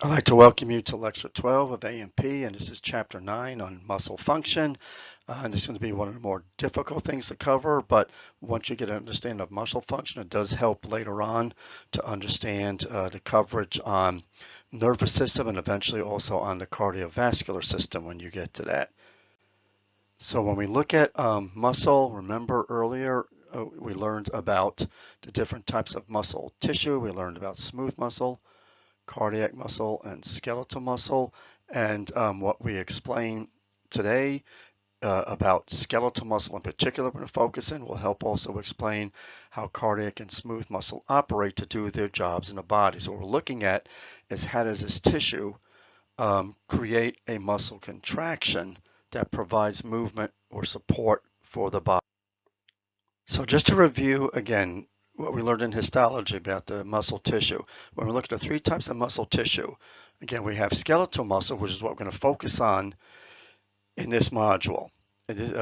I'd like to welcome you to Lecture 12 of A&P, and this is Chapter 9 on muscle function. And this is going to be one of the more difficult things to cover, but once you get an understanding of muscle function, it does help later on to understand the coverage on nervous system and eventually also on the cardiovascular system when you get to that. So when we look at muscle, remember earlier we learned about the different types of muscle tissue. We learned about smooth muscle, cardiac muscle, and skeletal muscle. And what we explain today about skeletal muscle in particular, we're going to focus in, will help also explain how cardiac and smooth muscle operate to do their jobs in the body. So what we're looking at is how does this tissue create a muscle contraction that provides movement or support for the body. So just to review again, what we learned in histology about the muscle tissue. When we look at the three types of muscle tissue, again, we have skeletal muscle, which is what we're going to focus on in this module.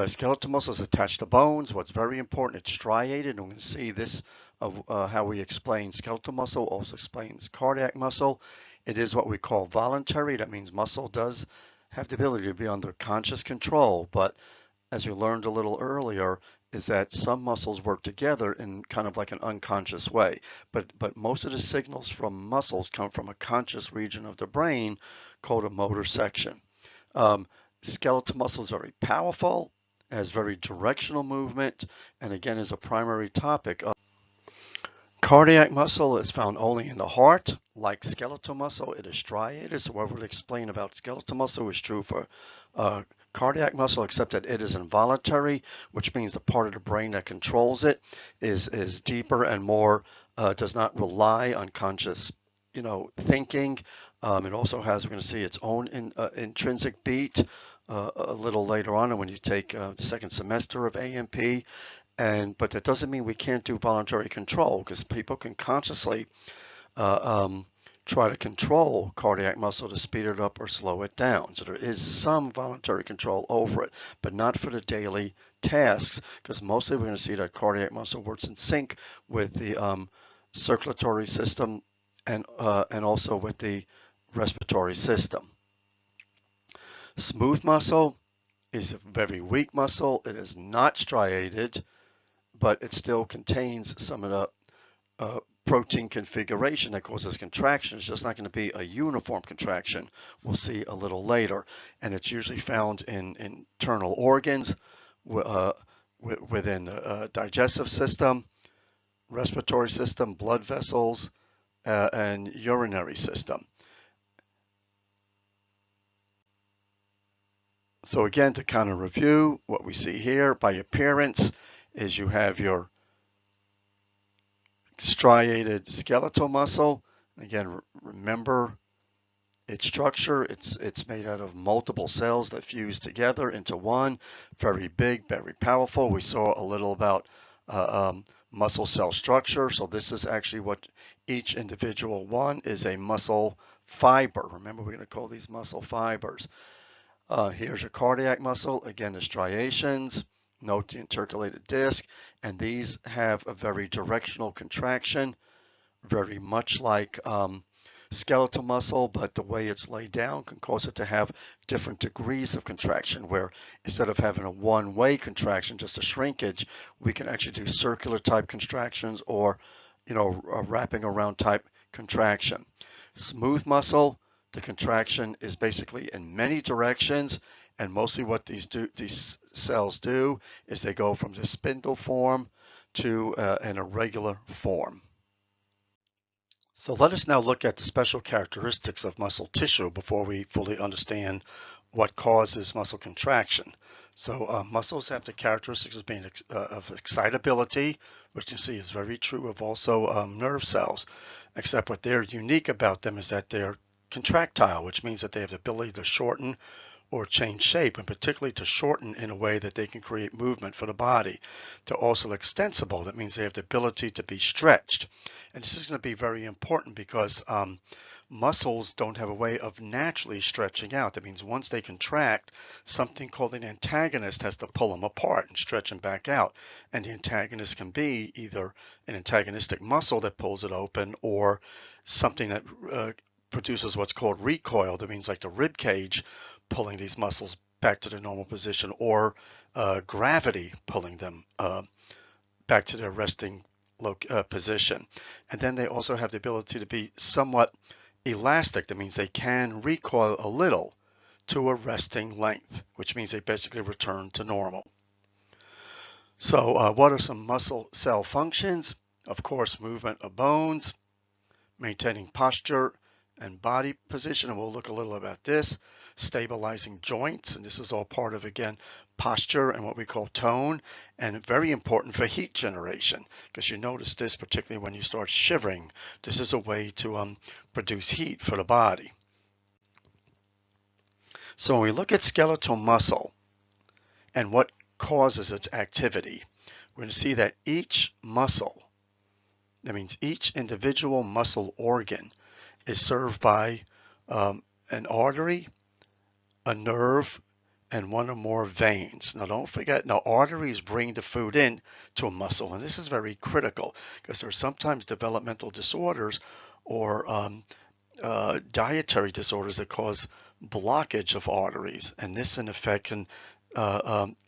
Skeletal muscle is attached to bones. What's very important, it's striated. And we're going to see this of how we explain skeletal muscle, also explains cardiac muscle. It is what we call voluntary. That means muscle does have the ability to be under conscious control, but as we learned a little earlier, is that some muscles work together in kind of like an unconscious way. But most of the signals from muscles come from a conscious region of the brain called a motor section. Skeletal muscle is very powerful, has very directional movement, and again is a primary topic. Cardiac muscle is found only in the heart. Like skeletal muscle, it is striated. So what we'll explain about skeletal muscle is true for cardiac muscle, except that it is involuntary, which means the part of the brain that controls it is deeper and more does not rely on conscious, thinking. It also has, we're going to see, its own intrinsic beat a little later on, and when you take the second semester of A&P. But that doesn't mean we can't do voluntary control, because people can consciously try to control cardiac muscle to speed it up or slow it down. So there is some voluntary control over it, but not for the daily tasks, because mostly we're going to see that cardiac muscle works in sync with the circulatory system and also with the respiratory system. Smooth muscle is a very weak muscle. It is not striated, but it still contains some of the protein configuration that causes contraction. It's just not going to be a uniform contraction. We'll see a little later. And it's usually found in internal organs within the digestive system, respiratory system, blood vessels, and urinary system. So again, to kind of review what we see here by appearance is you have your striated skeletal muscle. Again, remember its structure. It's made out of multiple cells that fuse together into one. Very big, very powerful. We saw a little about muscle cell structure. So this is actually what each individual one is, a muscle fiber. Remember, we're going to call these muscle fibers. Here's your cardiac muscle. Again, the striations. Note the intercalated disc, and these have a very directional contraction, very much like skeletal muscle, but the way it's laid down can cause it to have different degrees of contraction, where instead of having a one-way contraction, just a shrinkage, we can actually do circular type contractions or, a wrapping around type contraction. Smooth muscle, the contraction is basically in many directions, and mostly what these cells do is they go from the spindle form to an irregular form. So let us now look at the special characteristics of muscle tissue before we fully understand what causes muscle contraction. So muscles have the characteristics of being of excitability, which you see is very true of also nerve cells, except what they're unique about them is that they're contractile, which means that they have the ability to shorten or change shape, and particularly to shorten in a way that they can create movement for the body. They're also extensible. That means they have the ability to be stretched. And this is going to be very important because muscles don't have a way of naturally stretching out. That means once they contract, something called an antagonist has to pull them apart and stretch them back out. And the antagonist can be either an antagonistic muscle that pulls it open or something that produces what's called recoil. That means like the rib cage pulling these muscles back to their normal position, or gravity pulling them back to their resting position. And then they also have the ability to be somewhat elastic. That means they can recoil a little to a resting length, which means they basically return to normal. So what are some muscle cell functions? Of course, movement of bones, maintaining posture and body position, and we'll look a little about this, stabilizing joints, and this is all part of, again, posture and what we call tone, and very important for heat generation, because you notice this particularly when you start shivering. This is a way to produce heat for the body. So when we look at skeletal muscle and what causes its activity, we're going to see that each muscle, that means each individual muscle organ, is served by an artery, a nerve, and one or more veins. Now don't forget, now arteries bring the food in to a muscle, and this is very critical because there are sometimes developmental disorders or dietary disorders that cause blockage of arteries, and this in effect can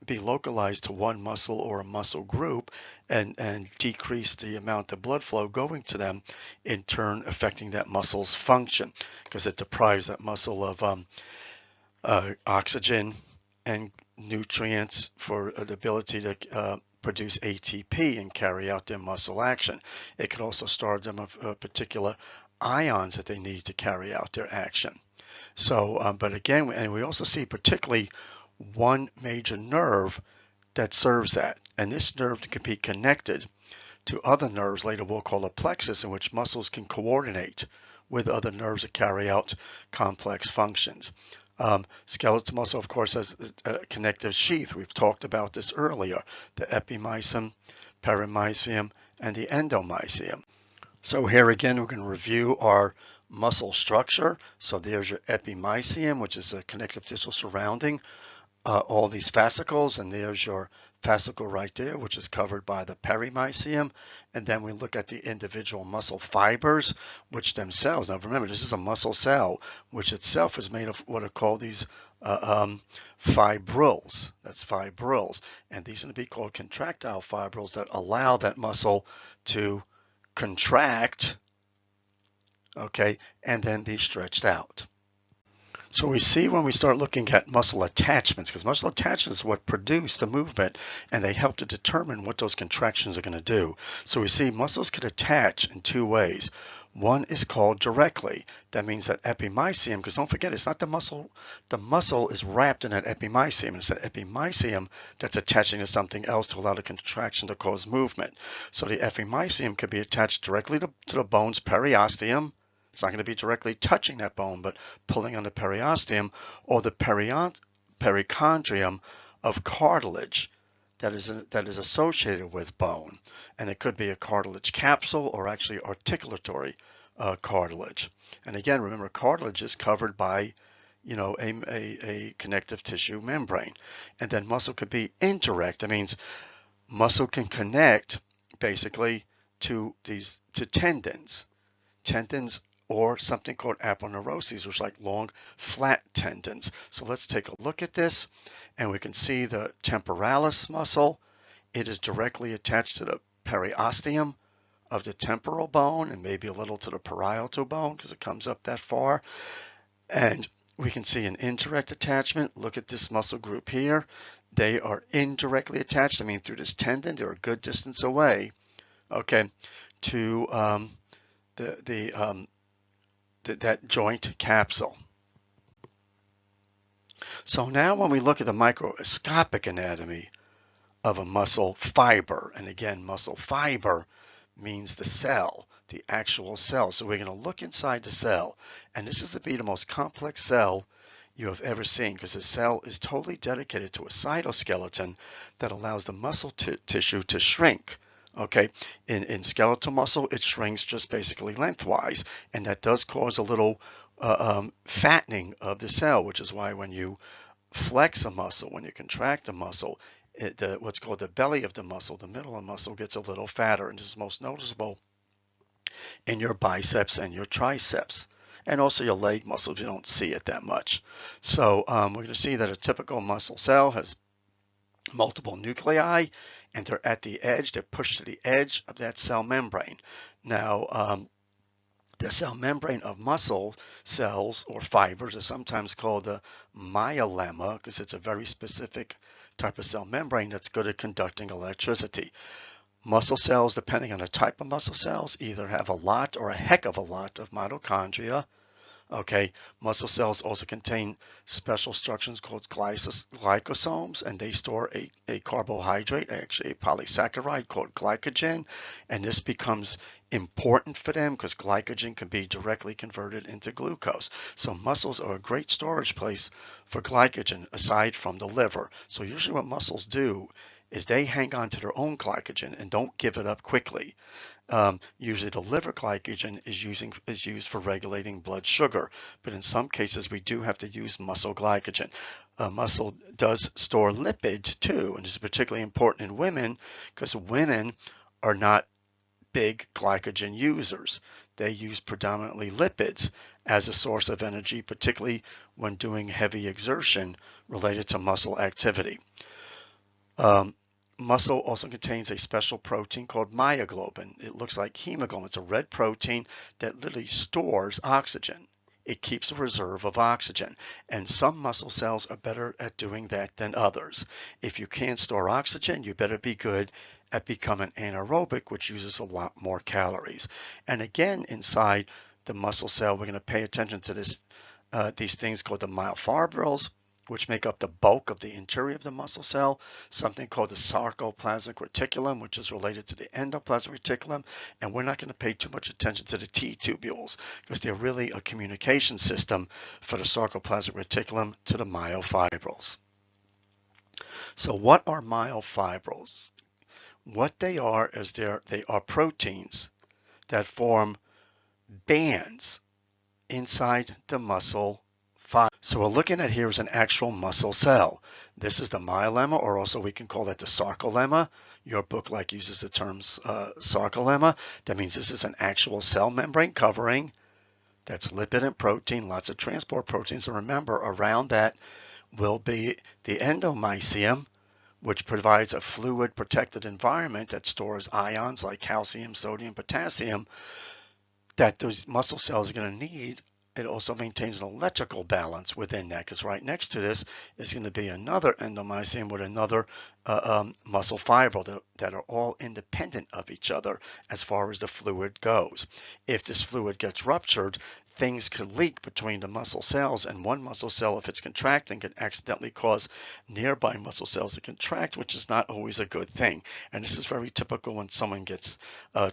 be localized to one muscle or a muscle group and decrease the amount of blood flow going to them, in turn affecting that muscle's function, because it deprives that muscle of oxygen and nutrients for the ability to produce ATP and carry out their muscle action. It could also starve them of particular ions that they need to carry out their action. So, but again, and we also see particularly one major nerve that serves that, and this nerve can be connected to other nerves, later we'll call a plexus, in which muscles can coordinate with other nerves that carry out complex functions. Skeletal muscle, of course, has a connective sheath. We've talked about this earlier, the epimysium, perimysium, and the endomysium. So here again, we're going to review our muscle structure. So there's your epimysium, which is a connective tissue surrounding all these fascicles, and there's your fascicle right there, which is covered by the perimysium. And then we look at the individual muscle fibers, which themselves, now remember, this is a muscle cell, which itself is made of what are called these fibrils. That's fibrils. And these are going to be called contractile fibrils that allow that muscle to contract, okay, and then be stretched out. So we see when we start looking at muscle attachments, because muscle attachments is what produce the movement, and they help to determine what those contractions are going to do. So we see muscles can attach in two ways. One is called directly. That means that epimysium, because don't forget, it's not the muscle. The muscle is wrapped in that epimysium. It's that epimysium that's attaching to something else to allow the contraction to cause movement. So the epimysium could be attached directly to the bone's periosteum. It's not going to be directly touching that bone, but pulling on the periosteum or the perichondrium of cartilage that is associated with bone. And it could be a cartilage capsule or actually articulatory cartilage. And again, remember, cartilage is covered by, you know, a connective tissue membrane. And then muscle could be indirect. That means muscle can connect basically to tendons. Tendons or something called aponeuroses, which is like long, flat tendons. So let's take a look at this, and we can see the temporalis muscle. It is directly attached to the periosteum of the temporal bone and maybe a little to the parietal bone because it comes up that far. And we can see an indirect attachment. Look at this muscle group here. They are indirectly attached. I mean, through this tendon, they're a good distance away, okay, to that joint capsule. So now when we look at the microscopic anatomy of a muscle fiber, and again, muscle fiber means the cell, the actual cell. So we're going to look inside the cell, and this is to be the most complex cell you have ever seen, because the cell is totally dedicated to a cytoskeleton that allows the muscle tissue to shrink. Okay, in skeletal muscle, it shrinks just basically lengthwise, and that does cause a little fattening of the cell, which is why when you flex a muscle, when you contract a muscle, what's called the belly of the muscle, the middle of the muscle, gets a little fatter, and this is most noticeable in your biceps and your triceps. and also your leg muscles, you don't see it that much. So we're going to see that a typical muscle cell has multiple nuclei, and they're at the edge, they're pushed to the edge of that cell membrane. Now, the cell membrane of muscle cells or fibers is sometimes called the myolemma because it's a very specific type of cell membrane that's good at conducting electricity. Muscle cells, depending on the type of muscle cells, either have a lot or a heck of a lot of mitochondria. Okay, muscle cells also contain special structures called glycosomes, and they store a carbohydrate, actually a polysaccharide called glycogen, and this becomes important for them because glycogen can be directly converted into glucose. So muscles are a great storage place for glycogen aside from the liver. So usually what muscles do is they hang on to their own glycogen and don't give it up quickly. Usually the liver glycogen is used for regulating blood sugar, but in some cases we do have to use muscle glycogen. Muscle does store lipids too, and this is particularly important in women because women are not big glycogen users. They use predominantly lipids as a source of energy, particularly when doing heavy exertion related to muscle activity. Muscle also contains a special protein called myoglobin. It looks like hemoglobin. It's a red protein that literally stores oxygen. It keeps a reserve of oxygen, and some muscle cells are better at doing that than others. If you can't store oxygen, you better be good at becoming anaerobic, which uses a lot more calories. And again, inside the muscle cell, we're going to pay attention to these things called the myofibrils, which make up the bulk of the interior of the muscle cell, something called the Sarcoplasmic Reticulum, which is related to the endoplasmic reticulum, and we're not going to pay too much attention to the T-tubules because they're really a communication system for the Sarcoplasmic Reticulum to the myofibrils. So what are myofibrils? What they are is they are proteins that form bands inside the muscle fiber. So we're looking at here is an actual muscle cell. This is the myolemma, or also we can call that the sarcolemma. Your book uses the terms sarcolemma. That means this is an actual cell membrane covering that's lipid and protein, lots of transport proteins. And remember, around that will be the endomysium, which provides a fluid protected environment that stores ions like calcium, sodium, potassium that those muscle cells are going to need. It also maintains an electrical balance within that because right next to this is going to be another endomysium with another muscle fiber that are all independent of each other as far as the fluid goes. If this fluid gets ruptured, things could leak between the muscle cells, and one muscle cell, if it's contracting, can accidentally cause nearby muscle cells to contract, which is not always a good thing. And this is very typical when someone gets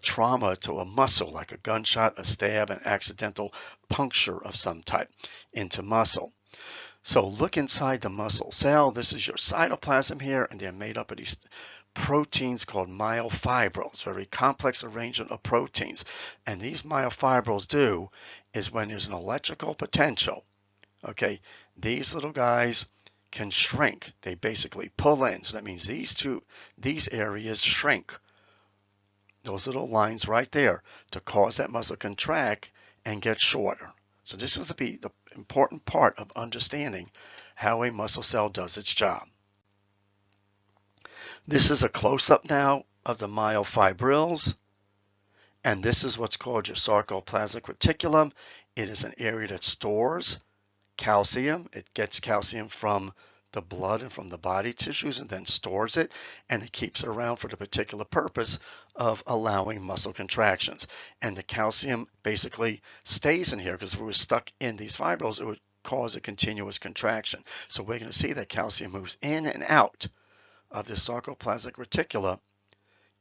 trauma to a muscle, like a gunshot, a stab, an accidental puncture of some type into muscle. So look inside the muscle cell. This is your cytoplasm here, and they're made up of these proteins called myofibrils, very complex arrangement of proteins. And these myofibrils do is when there's an electrical potential, okay, these little guys can shrink. They basically pull in. So that means these areas shrink. Those little lines right there to cause that muscle contract and get shorter. So this is the important part of understanding how a muscle cell does its job. This is a close-up now of the myofibrils, and this is what's called your sarcoplasmic reticulum. It is an area that stores calcium. It gets calcium from the blood and from the body tissues and then stores it, and it keeps it around for the particular purpose of allowing muscle contractions. And the calcium basically stays in here because if it was stuck in these fibrils, it would cause a continuous contraction. So we're going to see that calcium moves in and out of the sarcoplasmic reticula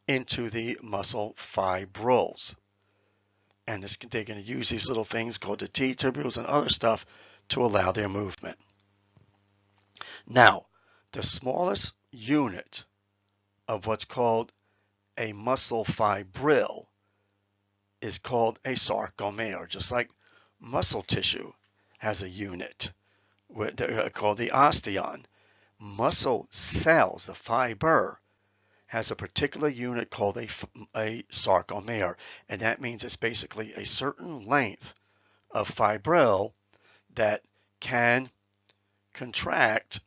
into the muscle fibrils. And they're going to use these little things called the T-tubules and other stuff to allow their movement. Now, the smallest unit of what's called a muscle fibril is called a sarcomere, just like muscle tissue has a unit called the osteon. Muscle cells, the fiber, has a particular unit called a sarcomere, and that means it's basically a certain length of fibril that can contract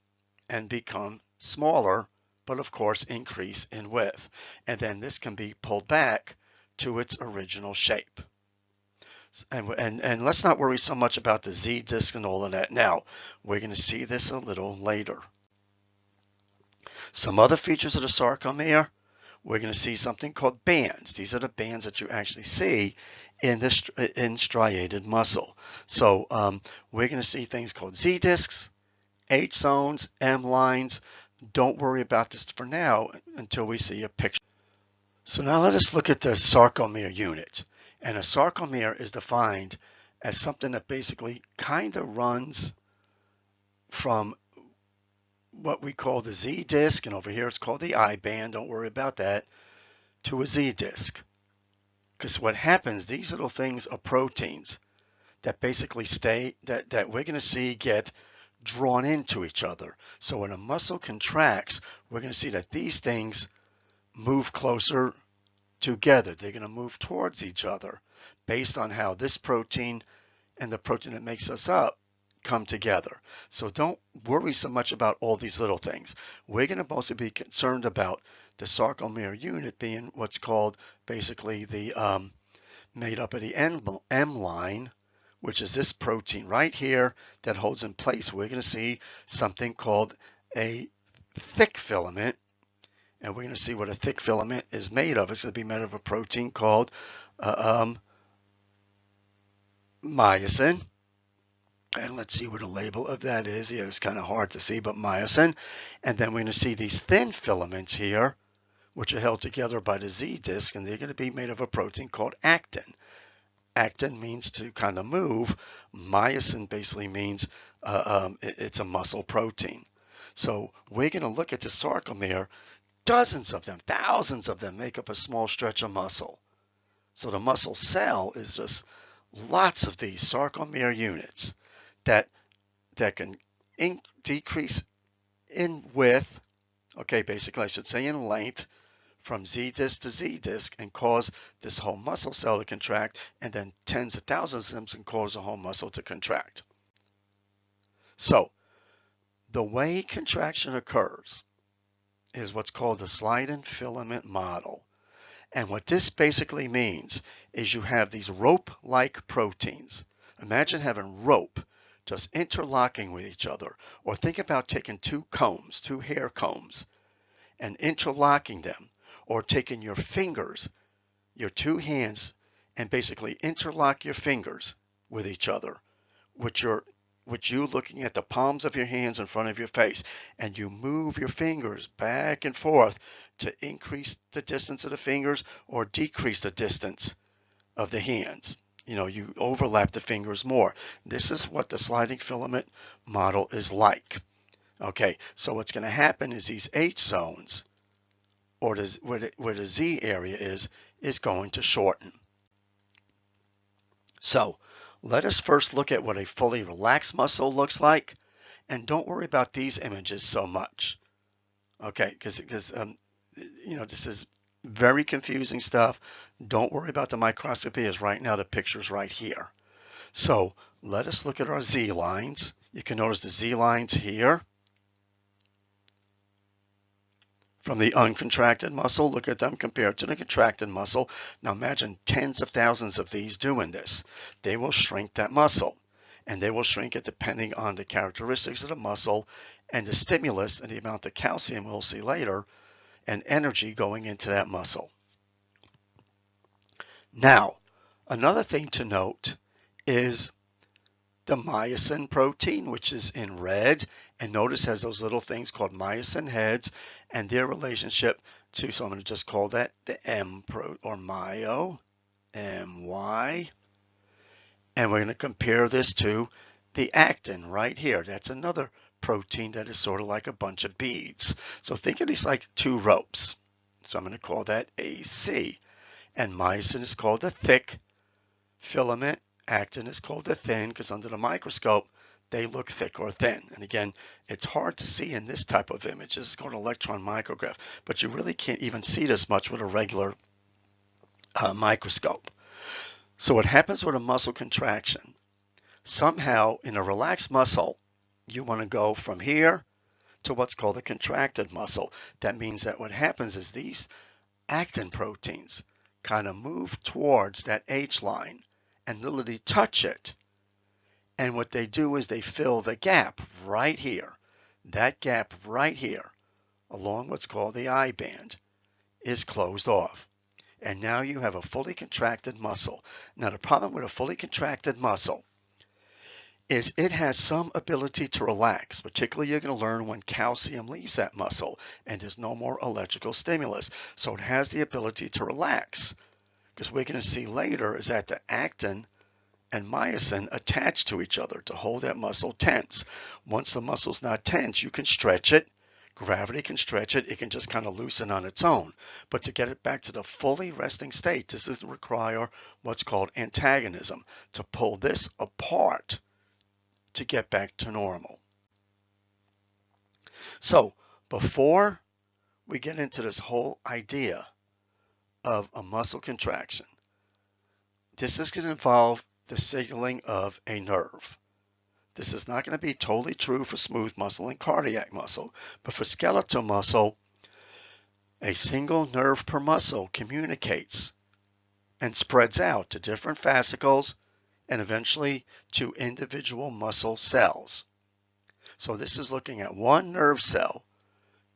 and become smaller, but of course increase in width. And then this can be pulled back to its original shape. And let's not worry so much about the Z disc and all of that now. We're going to see this a little later. Some other features of the sarcomere, we're going to see something called bands. These are the bands that you actually see in this in striated muscle. So we're going to see things called Z discs, H zones, M lines. Don't worry about this for now until we see a picture. So now let us look at the sarcomere unit. And a sarcomere is defined as something that basically kind of runs from what we call the Z disc, and over here it's called the I band, don't worry about that, to a Z disc. Because what happens, these little things are proteins that basically that we're going to see get drawn into each other. So when a muscle contracts, we're going to see that these things move closer together. They're going to move towards each other based on how this protein and the protein that makes us up come together. So don't worry so much about all these little things. We're going to mostly be concerned about the sarcomere unit being what's called basically the made up of the M line, which is this protein right here that holds in place. We're going to see something called a thick filament. And we're going to see what a thick filament is made of. It's going to be made of a protein called myosin. And let's see what a label of that is. Yeah, it's kind of hard to see, but myosin. And then we're going to see these thin filaments here, which are held together by the Z disc, and they're going to be made of a protein called actin. Actin means to kind of move. Myosin basically means it's a muscle protein. So we're going to look at the sarcomere. Dozens of them, thousands of them make up a small stretch of muscle. So the muscle cell is just lots of these sarcomere units that can decrease in width, okay, basically I should say in length, from Z disc to Z disc and cause this whole muscle cell to contract, and then tens of thousands of them can cause the whole muscle to contract. So the way contraction occurs is what's called the sliding filament model. And what this basically means is you have these rope-like proteins. Imagine having rope just interlocking with each other. Or think about taking two hair combs, and interlocking them. Or taking your fingers, your two hands, and basically interlock your fingers with each other, which you looking at the palms of your hands in front of your face, and you move your fingers back and forth to increase the distance of the fingers or decrease the distance of the hands. You know, you overlap the fingers more. This is what the sliding filament model is like. Okay, so what's going to happen is these H zones, or where the Z area is going to shorten. So let us first look at what a fully relaxed muscle looks like, and don't worry about these images so much, okay? Because you know, this is very confusing stuff. Don't worry about the microscopy, as right now the picture's right here. So let us look at our Z lines. You can notice the Z lines here. From the uncontracted muscle, look at them compared to the contracted muscle. Now imagine tens of thousands of these doing this. They will shrink that muscle, and they will shrink it depending on the characteristics of the muscle and the stimulus and the amount of calcium we'll see later and energy going into that muscle. Now, another thing to note is the myosin protein, which is in red, and notice has those little things called myosin heads and their relationship to, so I'm going to just call that the M or myo, MY, and we're going to compare this to the actin right here. That's another protein that is sort of like a bunch of beads. So think of these like two ropes. So I'm going to call that AC, and myosin is called the thick filament. Actin is called the thin, because under the microscope they look thick or thin. And again, it's hard to see in this type of image. This is called an electron micrograph, but you really can't even see this much with a regular microscope. So what happens with a muscle contraction Somehow, in a relaxed muscle, you want to go from here to what's called a contracted muscle. That means that what happens is these actin proteins kind of move towards that H line and literally touch it. And what they do is they fill the gap right here. That gap right here, along what's called the I band, is closed off. And now you have a fully contracted muscle. Now, the problem with a fully contracted muscle is it has some ability to relax. Particularly, you're going to learn when calcium leaves that muscle and there's no more electrical stimulus. So it has the ability to relax. Because we're going to see later is that the actin and myosin attach to each other to hold that muscle tense. Once the muscle's not tense, you can stretch it. Gravity can stretch it. It can just kind of loosen on its own. But to get it back to the fully resting state, this is to require what's called antagonism, to pull this apart to get back to normal. So before we get into this whole idea of a muscle contraction, this is going to involve the signaling of a nerve. This is not going to be totally true for smooth muscle and cardiac muscle, but for skeletal muscle, a single nerve per muscle communicates and spreads out to different fascicles and eventually to individual muscle cells. So this is looking at one nerve cell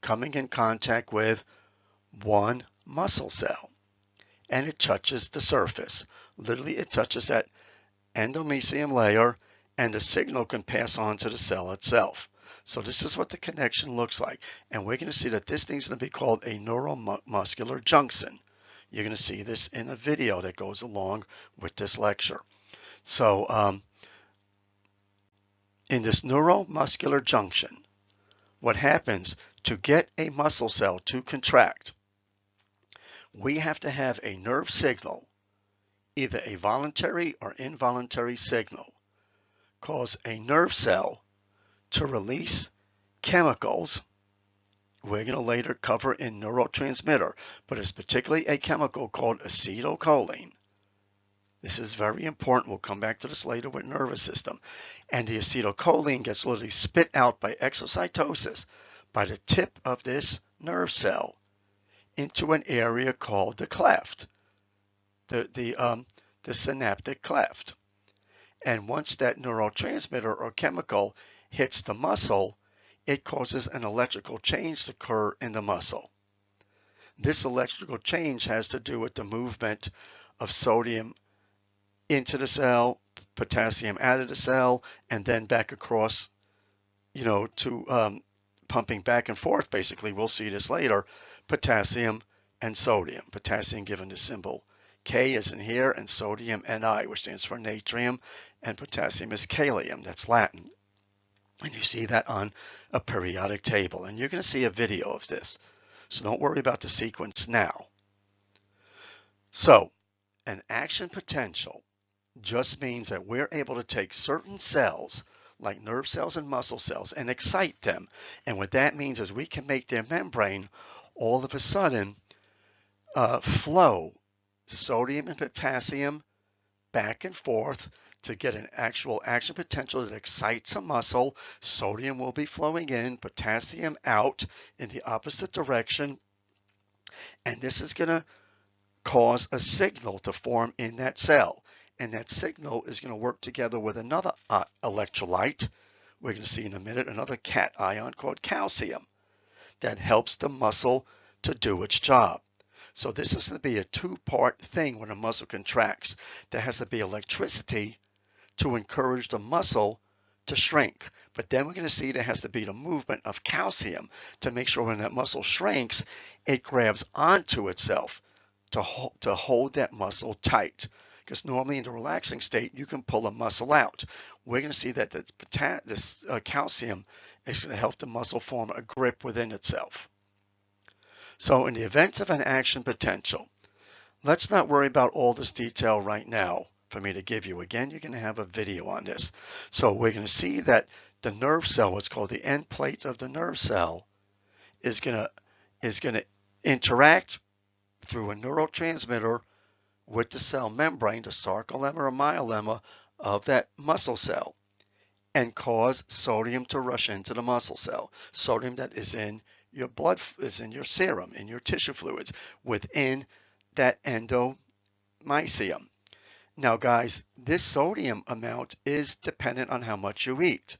coming in contact with one muscle cell, and it touches the surface. Literally, it touches that endomysium layer, and the signal can pass on to the cell itself. So this is what the connection looks like. And we're going to see that this thing's going to be called a neuromuscular junction. You're going to see this in a video that goes along with this lecture. So in this neuromuscular junction, what happens to get a muscle cell to contract, we have to have a nerve signal, either a voluntary or involuntary signal, cause a nerve cell to release chemicals we're going to later cover in neurotransmitter, but it's particularly a chemical called acetylcholine. This is very important. We'll come back to this later with nervous system. And the acetylcholine gets literally spit out by exocytosis by the tip of this nerve cell into an area called the cleft, the synaptic cleft. And once that neurotransmitter or chemical hits the muscle, it causes an electrical change to occur in the muscle. This electrical change has to do with the movement of sodium into the cell, potassium out of the cell, and then back across, to pumping back and forth, basically. We'll see this later, potassium and sodium. Potassium given the symbol K is in here, and sodium Ni, which stands for natrium, and potassium is kalium, that's Latin. And you see that on a periodic table. And you're going to see a video of this. So don't worry about the sequence now. So an action potential just means that we're able to take certain cells, like nerve cells and muscle cells, and excite them. And what that means is we can make their membrane all of a sudden flow sodium and potassium back and forth to get an actual action potential that excites a muscle. Sodium will be flowing in, potassium out in the opposite direction, and this is going to cause a signal to form in that cell. And that signal is going to work together with another electrolyte. We're going to see in a minute another cation called calcium that helps the muscle to do its job. So this is going to be a two-part thing when a muscle contracts. There has to be electricity to encourage the muscle to shrink. But then we're going to see there has to be the movement of calcium to make sure when that muscle shrinks, it grabs onto itself to hold that muscle tight. Because normally in the relaxing state, you can pull a muscle out. We're going to see that this calcium is going to help the muscle form a grip within itself. So in the event of an action potential, let's not worry about all this detail right now for me to give you. Again, you're going to have a video on this. So we're going to see that the nerve cell, what's called the end plate of the nerve cell, is going to interact through a neurotransmitter with the cell membrane, the sarcolemma or myolemma of that muscle cell and cause sodium to rush into the muscle cell. Sodium that is in your blood, is in your serum, in your tissue fluids, within that endomysium. Now, guys, this sodium amount is dependent on how much you eat.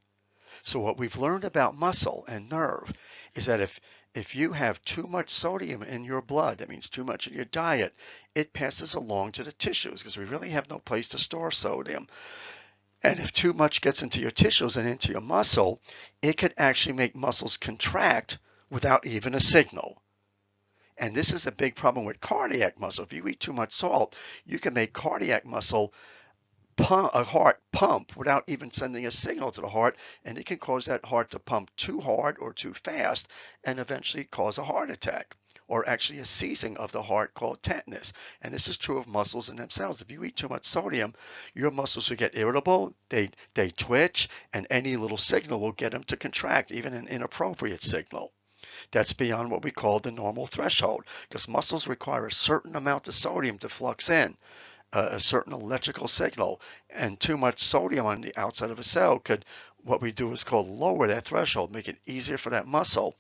So what we've learned about muscle and nerve is that if you have too much sodium in your blood, that means too much in your diet, it passes along to the tissues because we really have no place to store sodium. And if too much gets into your tissues and into your muscle, it could actually make muscles contract without even a signal. And this is a big problem with cardiac muscle. If you eat too much salt, you can make cardiac muscle a heart pump without even sending a signal to the heart, and it can cause that heart to pump too hard or too fast and eventually cause a heart attack, or actually a seizing of the heart called tetanus. And this is true of muscles in themselves. If you eat too much sodium, your muscles will get irritable, they twitch, and any little signal will get them to contract, even an inappropriate signal. That's beyond what we call the normal threshold, because muscles require a certain amount of sodium to flux in, a certain electrical signal, and too much sodium on the outside of a cell could, what we do is called lower that threshold, make it easier for that muscle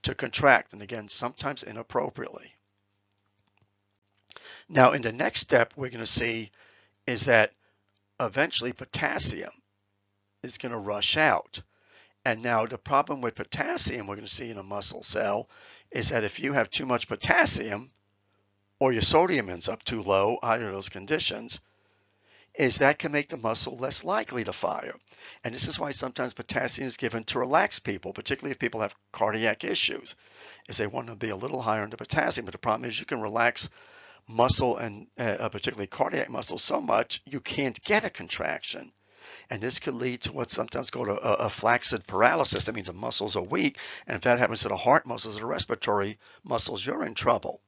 to contract, and again, sometimes inappropriately. Now, in the next step, we're going to see is that eventually potassium is going to rush out. And now the problem with potassium we're going to see in a muscle cell is that if you have too much potassium, or your sodium ends up too low, either of those conditions, is that can make the muscle less likely to fire. And this is why sometimes potassium is given to relax people, particularly if people have cardiac issues, is they want to be a little higher in the potassium. But the problem is you can relax muscle and particularly cardiac muscle so much you can't get a contraction. And this could lead to what's sometimes called a flaccid paralysis. That means the muscles are weak. And if that happens to the heart muscles or the respiratory muscles, you're in trouble.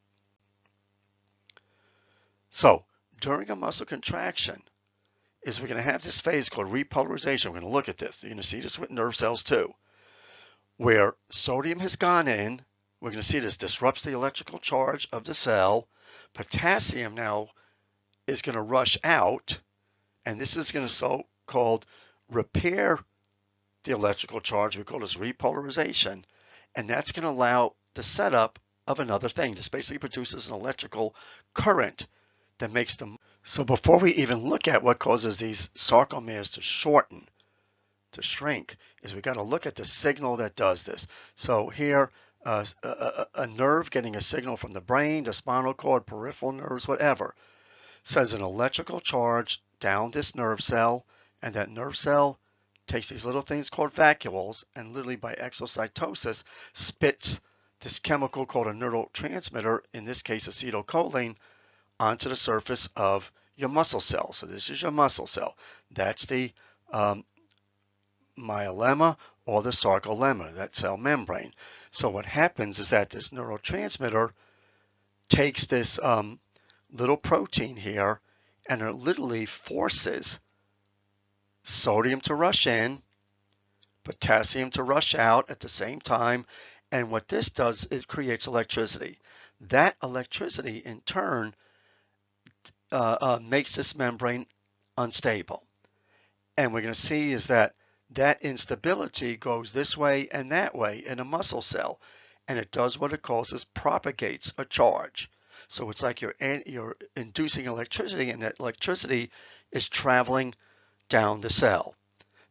So during a muscle contraction is we're going to have this phase called repolarization. We're going to look at this. You're going to see this with nerve cells too, where sodium has gone in. We're going to see this disrupts the electrical charge of the cell. Potassium now is going to rush out, and this is going to so-called repair the electrical charge. We call this repolarization, and that's going to allow the setup of another thing. This basically produces an electrical current that makes them. So before we even look at what causes these sarcomeres to shorten, to shrink, is we got to look at the signal that does this. So here, a nerve getting a signal from the brain, the spinal cord, peripheral nerves, whatever, sends an electrical charge down this nerve cell, and that nerve cell takes these little things called vacuoles and literally by exocytosis spits this chemical called a neurotransmitter, in this case acetylcholine, onto the surface of your muscle cell. So this is your muscle cell. That's the myelema or the sarcolemma, that cell membrane. So what happens is that this neurotransmitter takes this little protein here and it literally forces sodium to rush in, potassium to rush out at the same time. And what this does, it creates electricity. That electricity in turn makes this membrane unstable. And we're going to see is that instability goes this way and that way in a muscle cell. And it does what it calls is propagates a charge. So it's like you're inducing electricity, and that electricity is traveling down the cell.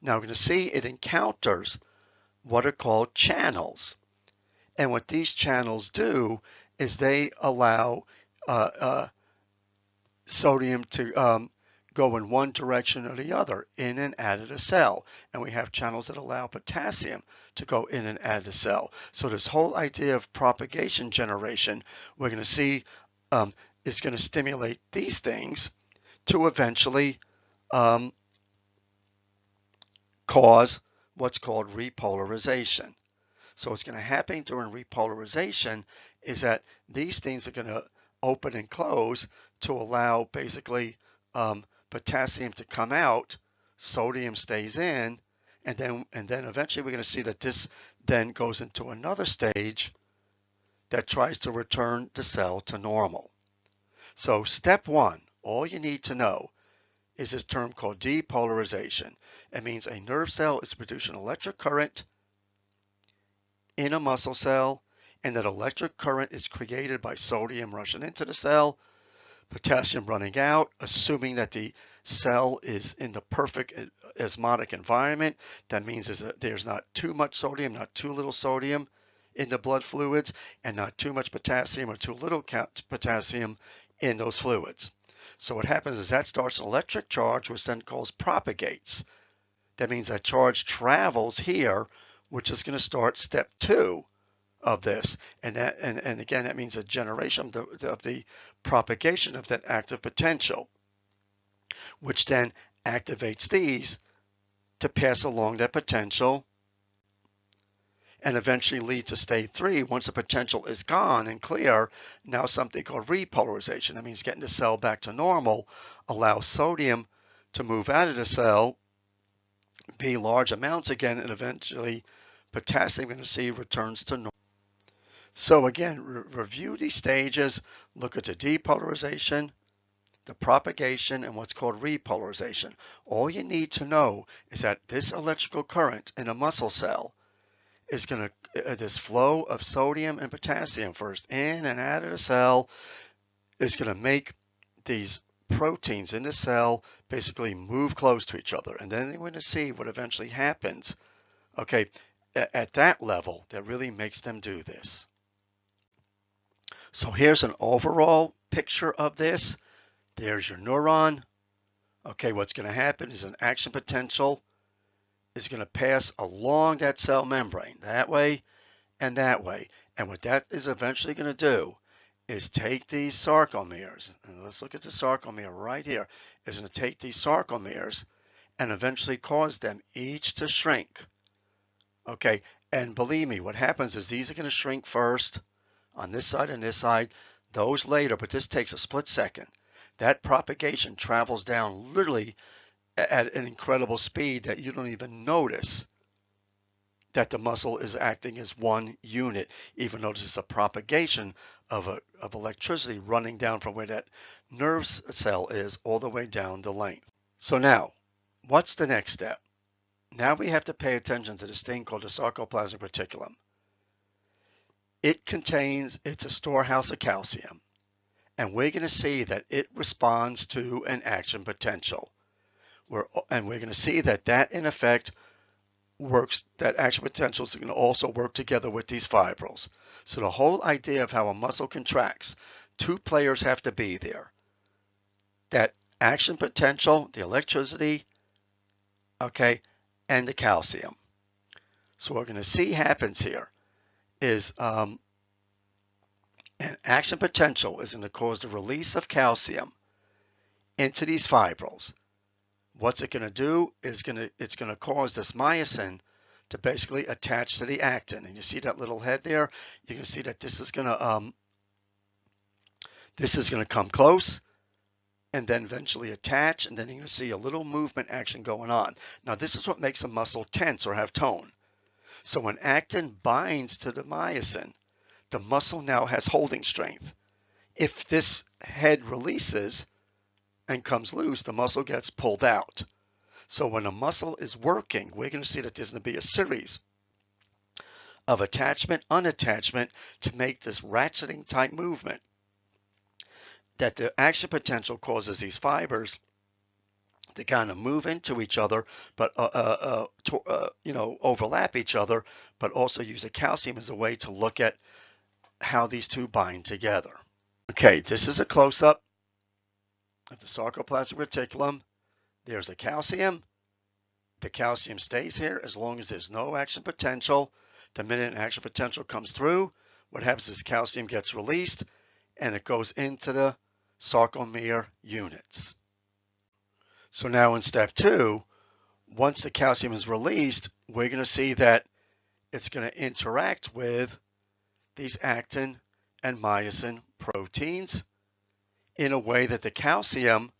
Now we're going to see it encounters what are called channels. And what these channels do is they allow sodium to go in one direction or the other, in and out of the cell. And we have channels that allow potassium to go in and out of the cell. So this whole idea of propagation generation, we're going to see is going to stimulate these things to eventually cause what's called repolarization. So what's going to happen during repolarization is that these things are going to open and close to allow basically potassium to come out, sodium stays in, and then eventually we're going to see that this then goes into another stage that tries to return the cell to normal. So step one, all you need to know is this term called depolarization. It means a nerve cell is producing electric current in a muscle cell, and that electric current is created by sodium rushing into the cell, potassium running out, assuming that the cell is in the perfect osmotic environment. That means there's not too much sodium, not too little sodium in the blood fluids, and not too much potassium or too little potassium in those fluids. So what happens is that starts an electric charge, which then propagates. That means that charge travels here, which is going to start step 2 of this. And again, that means a generation of the propagation of that active potential, which then activates these to pass along that potential and eventually lead to stage 3. Once the potential is gone and clear, now something called repolarization. That means getting the cell back to normal, allows sodium to move out of the cell, be large amounts again, and eventually potassium, we're going to see, returns to normal. So again, review these stages, look at the depolarization, the propagation, and what's called repolarization. All you need to know is that this electrical current in a muscle cell is going to, this flow of sodium and potassium first in and out of the cell is going to make these proteins in the cell basically move close to each other. And then we're going to see what eventually happens, okay, at that level that really makes them do this. So here's an overall picture of this. There's your neuron. Okay, what's going to happen is an action potential is going to pass along that cell membrane that way and that way. And what that is eventually going to do is take these sarcomeres, and let's look at the sarcomere right here, is going to take these sarcomeres and eventually cause them each to shrink. Okay, and believe me, what happens is these are going to shrink first on this side and this side, those later, but this takes a split second. That propagation travels down literally at an incredible speed that you don't even notice that the muscle is acting as one unit, even though this is a propagation of electricity running down from where that nerve cell is all the way down the length. So now, what's the next step? Now we have to pay attention to this thing called the Sarcoplasmic Reticulum. It's a storehouse of calcium, and we're going to see that it responds to an action potential. And we're going to see that in effect works, that action potentials are going to also work together with these fibrils. So the whole idea of how a muscle contracts, 2 players have to be there. That action potential, the electricity, okay, and the calcium. So what we're going to see happens here is an action potential is going to cause the release of calcium into these fibrils. What's it going to do is it's going to cause this myosin to basically attach to the actin. And you see that little head there? You can see that this is going to come close and then eventually attach, and then you're going to see a little movement action going on. Now this is what makes a muscle tense or have tone. So when actin binds to the myosin, the muscle now has holding strength. If this head releases and comes loose, the muscle gets pulled out. So when a muscle is working, we're going to see that there's going to be a series of attachment, unattachment to make this ratcheting type movement. That the action potential causes these fibers to kind of move into each other, but overlap each other, but also use the calcium as a way to look at how these 2 bind together. Okay, this is a close-up of the sarcoplasmic reticulum. There's the calcium. The calcium stays here as long as there's no action potential. The minute an action potential comes through, what happens is calcium gets released and it goes into the sarcomere units. So now in step 2, once the calcium is released, we're going to see that it's going to interact with these actin and myosin proteins in a way that the calcium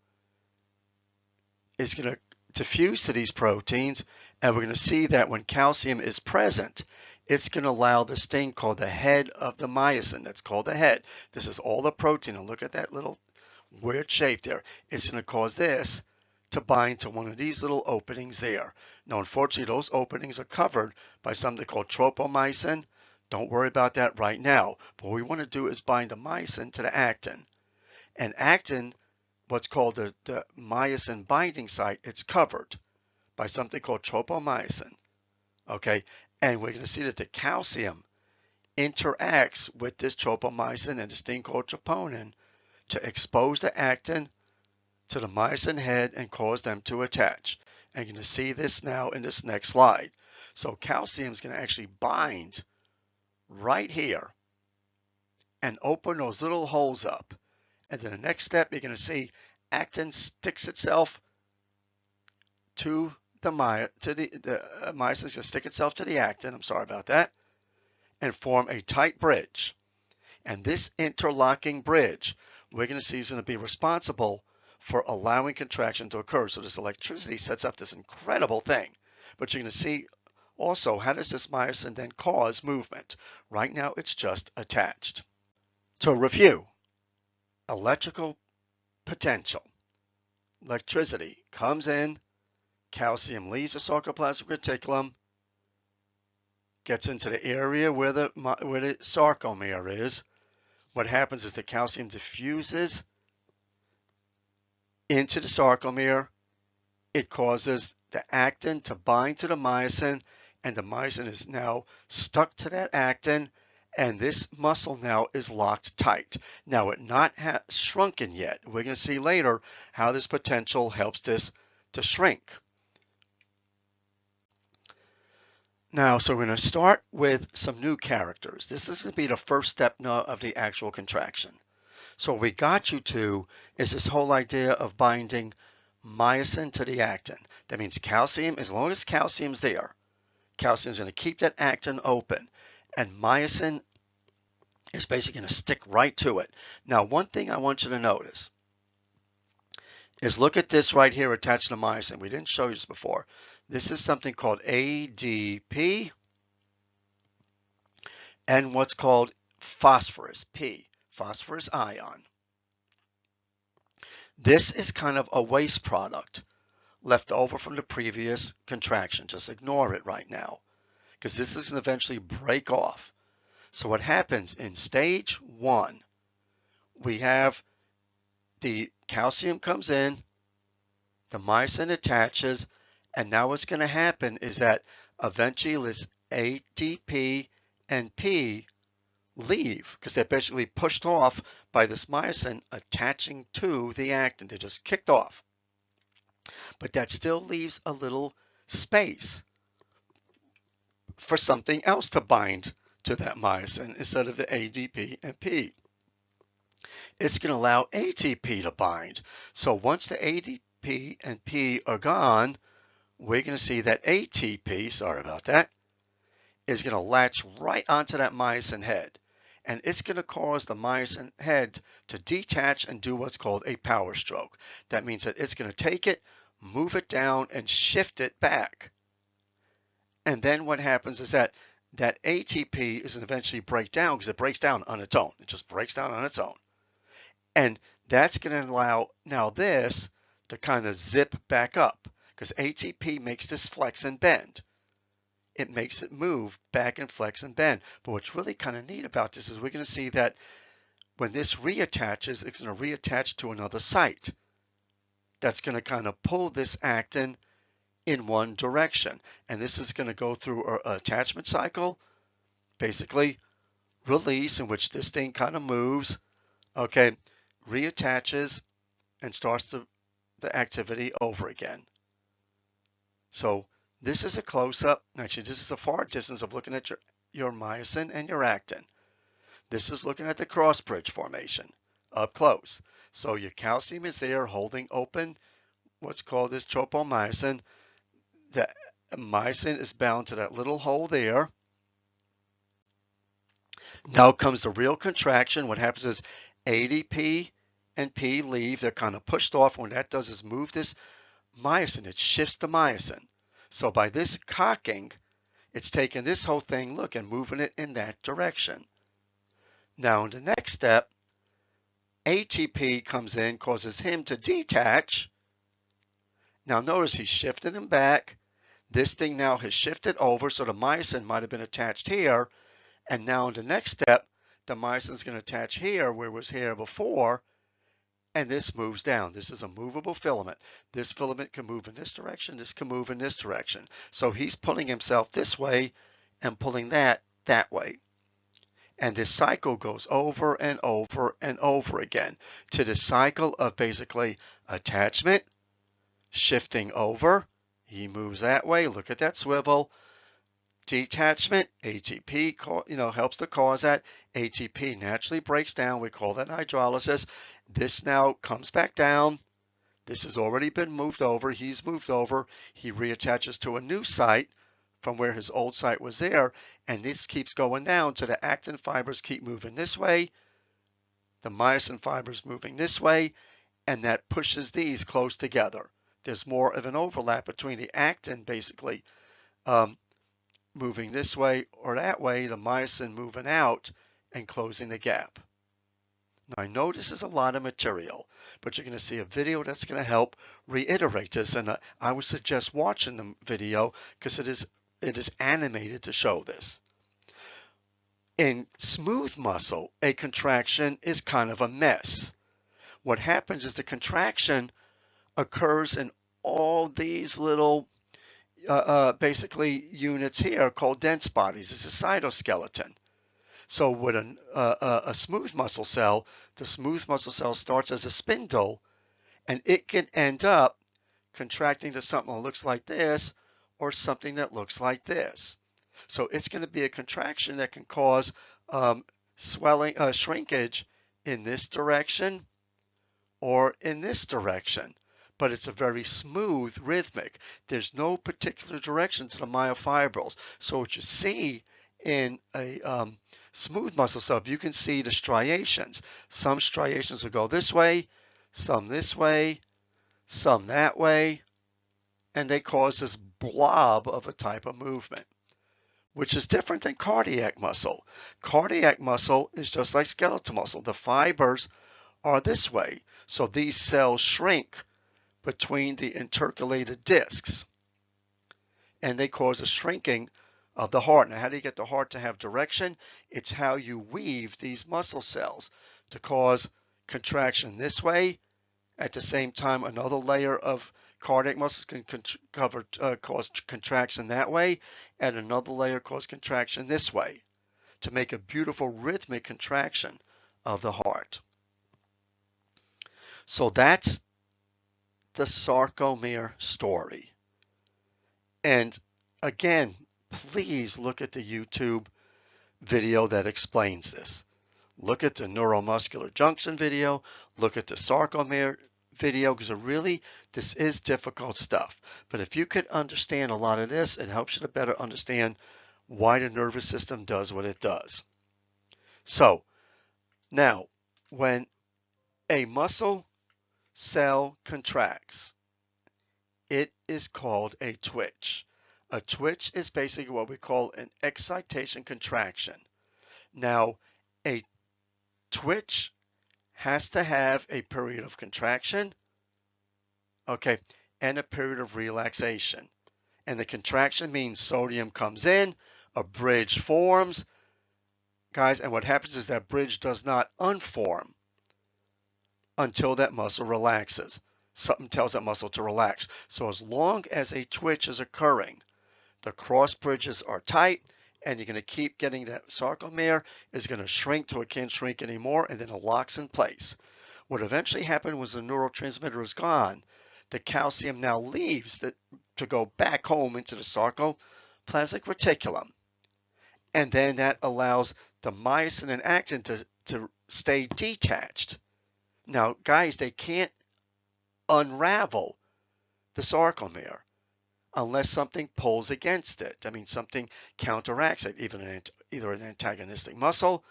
is going to diffuse to these proteins, and we're going to see that when calcium is present, it's going to allow this thing called the head of the myosin. That's called the head. This is all the protein, and look at that little weird shape there. It's going to cause this to bind to one of these little openings there. Now, unfortunately, those openings are covered by something called tropomyosin. Don't worry about that right now. But what we want to do is bind the myosin to the actin. And actin, what's called the myosin binding site, it's covered by something called tropomyosin. Okay, and we're going to see that the calcium interacts with this tropomyosin and this thing called troponin to expose the actin to the myosin head and cause them to attach. And you're going to see this now in this next slide. So calcium is going to actually bind right here and open those little holes up. And then the next step, you're going to see actin sticks itself to the myosin is going to stick itself to the actin. I'm sorry about that, and form a tight bridge. And this interlocking bridge, we're going to see is going to be responsible for allowing contraction to occur. So this electricity sets up this incredible thing. But you're going to see also, how does this myosin then cause movement? Right now, it's just attached. To review, electrical potential. Electricity comes in, calcium leaves the sarcoplasmic reticulum, gets into the area where the sarcomere is. What happens is the calcium diffuses into the sarcomere. It causes the actin to bind to the myosin, and the myosin is now stuck to that actin, and this muscle now is locked tight. Now, it's not shrunken yet. We're going to see later how this potential helps this to shrink. Now, so we're going to start with some new characters. This is going to be the first step now of the actual contraction. So what we got you to is this whole idea of binding myosin to the actin. That means calcium, as long as calcium's there, calcium is going to keep that actin open, and myosin is basically going to stick right to it. Now, one thing I want you to notice is look at this right here attached to myosin. We didn't show you this before. This is something called ADP and what's called phosphorus, P, phosphorus ion. This is kind of a waste product left over from the previous contraction. Just ignore it right now, because this is going to eventually break off. So what happens in stage 1, we have the calcium comes in, the myosin attaches, and now what's going to happen is that eventually this ATP and P leave because they're basically pushed off by this myosin attaching to the actin. They're just kicked off. But that still leaves a little space for something else to bind to that myosin instead of the ADP and P. It's going to allow ATP to bind. So once the ADP and P are gone, we're going to see that ATP, sorry about that, is going to latch right onto that myosin head. And it's going to cause the myosin head to detach and do what's called a power stroke. That means that it's going to take it, move it down, and shift it back. And then what happens is that ATP is going to eventually break down because it breaks down on its own. It just breaks down on its own. And that's going to allow now this to kind of zip back up because ATP makes this flex and bend. It makes it move back and flex and bend. But what's really kind of neat about this is we're going to see that when this reattaches, it's going to reattach to another site. That's going to kind of pull this actin in one direction. And this is going to go through an attachment cycle, basically release, in which this thing kind of moves, okay, reattaches, and starts the activity over again. So this is a close-up. Actually, this is a far distance of looking at your myosin and your actin. This is looking at the cross bridge formation up close. So your calcium is there holding open what's called this tropomyosin. The myosin is bound to that little hole there. Now comes the real contraction. What happens is ADP and P leave. They're kind of pushed off. What that does is move this myosin. It shifts the myosin. So by this cocking, it's taking this whole thing, look, and moving it in that direction. Now in the next step, ATP comes in, causes him to detach, Now notice he's shifting him back. This thing now has shifted over, so the myosin might have been attached here. And now in the next step, the myosin is going to attach here where it was here before, and this moves down. This is a movable filament. This filament can move in this direction. This can move in this direction. So he's pulling himself this way and pulling that way. And this cycle goes over and over and over again to the cycle of basically attachment, shifting over. He moves that way. Look at that swivel. Detachment, ATP, helps to cause that. ATP naturally breaks down. We call that hydrolysis. This now comes back down. This has already been moved over. He's moved over. He reattaches to a new site from where his old site was there. And this keeps going down so the actin fibers keep moving this way. The myosin fibers moving this way. And that pushes these close together. There's more of an overlap between the actin basically moving this way or that way, the myosin moving out and closing the gap. Now I know this is a lot of material, but you're going to see a video that's going to help reiterate this, and I would suggest watching the video because it is animated to show this. In smooth muscle, a contraction is kind of a mess. What happens is the contraction occurs in all these little basically units here called dense bodies. It's a cytoskeleton. So with a smooth muscle cell, the smooth muscle cell starts as a spindle, and it can end up contracting to something that looks like this or something that looks like this. So it's going to be a contraction that can cause swelling, shrinkage in this direction or in this direction. But it's a very smooth, rhythmic. There's no particular direction to the myofibrils. So what you see in a smooth muscle cell, if you can see the striations, some striations will go this way, some that way, and they cause this blob of a type of movement, which is different than cardiac muscle. Cardiac muscle is just like skeletal muscle. The fibers are this way, so these cells shrink between the intercalated discs, and they cause a shrinking of the heart. Now, how do you get the heart to have direction? It's how you weave these muscle cells to cause contraction this way. At the same time, another layer of cardiac muscles can cause contraction that way, and another layer cause contraction this way to make a beautiful rhythmic contraction of the heart. So that's the sarcomere story. And again, please look at the YouTube video that explains this. Look at the Neuromuscular Junction video, look at the Sarcomere video, because this is difficult stuff. But if you could understand a lot of this, it helps you to better understand why the nervous system does what it does. So now, when a muscle cell contracts, it is called a twitch. A twitch is basically what we call an excitation contraction. Now, a twitch has to have a period of contraction, okay, and a period of relaxation. And the contraction means sodium comes in, a bridge forms, guys, and what happens is that bridge does not unform until that muscle relaxes. Something tells that muscle to relax. So as long as a twitch is occurring, the cross bridges are tight, and you're going to keep getting that sarcomere is going to shrink till it can't shrink anymore, and then it locks in place. What eventually happened was the neurotransmitter is gone. The calcium now leaves to go back home into the sarcoplasmic reticulum. And then that allows the myosin and actin to stay detached. Now, guys, they can't unravel the sarcomere unless something pulls against it. I mean, something counteracts it, either an antagonistic muscle,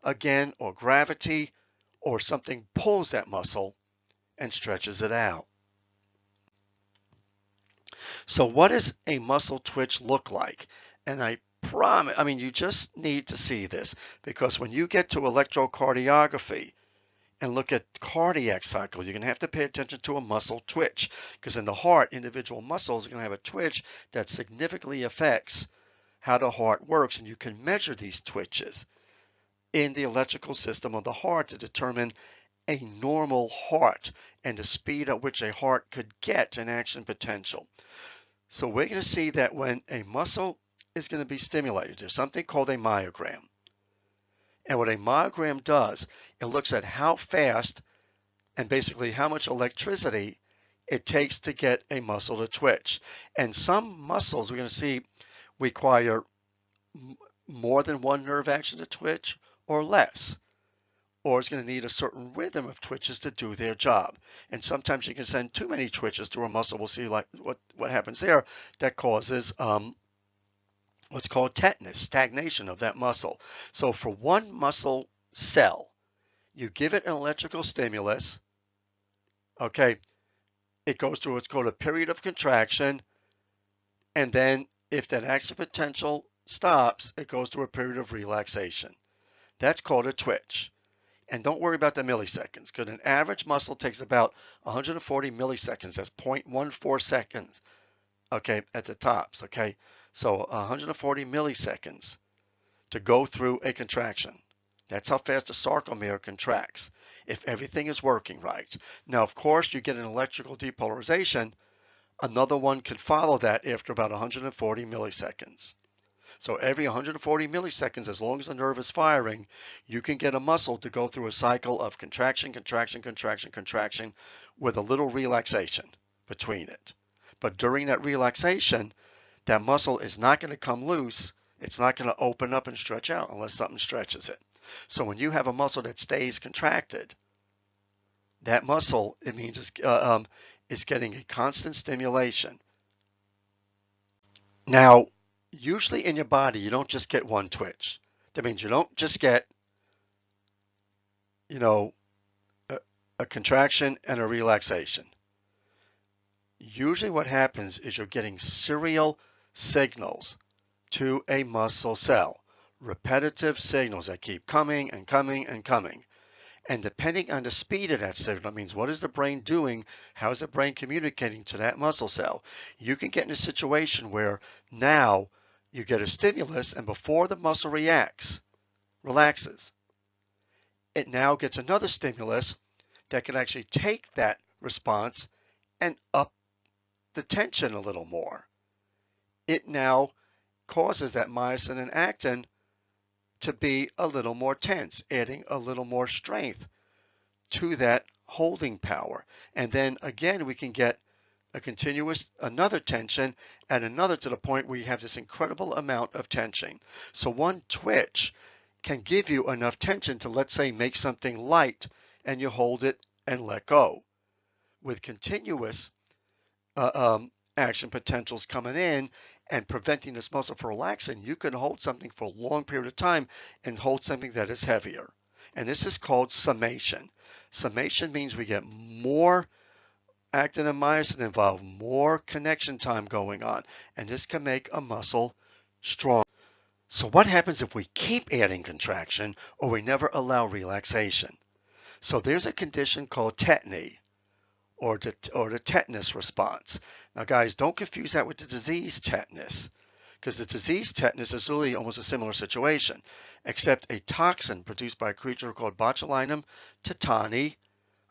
again, or gravity, or something pulls that muscle and stretches it out. So what does a muscle twitch look like? And I promise, I mean, you just need to see this, because when you get to electrocardiography, and look at cardiac cycles, you're going to have to pay attention to a muscle twitch, because in the heart, individual muscles are going to have a twitch that significantly affects how the heart works, and you can measure these twitches in the electrical system of the heart to determine a normal heart and the speed at which a heart could get an action potential. So we're going to see that when a muscle is going to be stimulated, there's something called a myogram. And what a myogram does, it looks at how fast and basically how much electricity it takes to get a muscle to twitch. And some muscles we're going to see require more than one nerve action to twitch or less. Or it's going to need a certain rhythm of twitches to do their job. And sometimes you can send too many twitches through a muscle. We'll see like what happens there that causes what's called tetanus, stagnation of that muscle. So for one muscle cell, you give it an electrical stimulus, okay, it goes through what's called a period of contraction, and then if that action potential stops, it goes through a period of relaxation. That's called a twitch. And don't worry about the milliseconds, because an average muscle takes about 140 milliseconds. That's 0.14 seconds, okay, at the tops, okay? So 140 milliseconds to go through a contraction. That's how fast the sarcomere contracts, if everything is working right. Now, of course, you get an electrical depolarization. Another one could follow that after about 140 milliseconds. So every 140 milliseconds, as long as the nerve is firing, you can get a muscle to go through a cycle of contraction, contraction, contraction, contraction, with a little relaxation between it. But during that relaxation, that muscle is not going to come loose. It's not going to open up and stretch out unless something stretches it. So when you have a muscle that stays contracted, that muscle, it means it's getting a constant stimulation. Now, usually in your body, you don't just get one twitch. That means you don't just get, you know, a contraction and a relaxation. Usually what happens is you're getting serial signals to a muscle cell, repetitive signals that keep coming and coming and coming. And depending on the speed of that signal, means what is the brain doing? How is the brain communicating to that muscle cell? You can get in a situation where now you get a stimulus, and before the muscle relaxes, it now gets another stimulus that can actually take that response and up the tension a little more. It now causes that myosin and actin to be a little more tense, adding a little more strength to that holding power. And then again, we can get a continuous, another tension and another, to the point where you have this incredible amount of tension. So one twitch can give you enough tension to, let's say, make something light, and you hold it and let go. With continuous action potentials coming in and preventing this muscle from relaxing, you can hold something for a long period of time and hold something that is heavier. And this is called summation. Summation means we get more actin and myosin involved, more connection time going on, and this can make a muscle strong. So what happens if we keep adding contraction or we never allow relaxation? So there's a condition called tetany, or the tetanus response. Now guys, don't confuse that with the disease tetanus, because the disease tetanus is really almost a similar situation, except a toxin produced by a creature called botulinum tetany,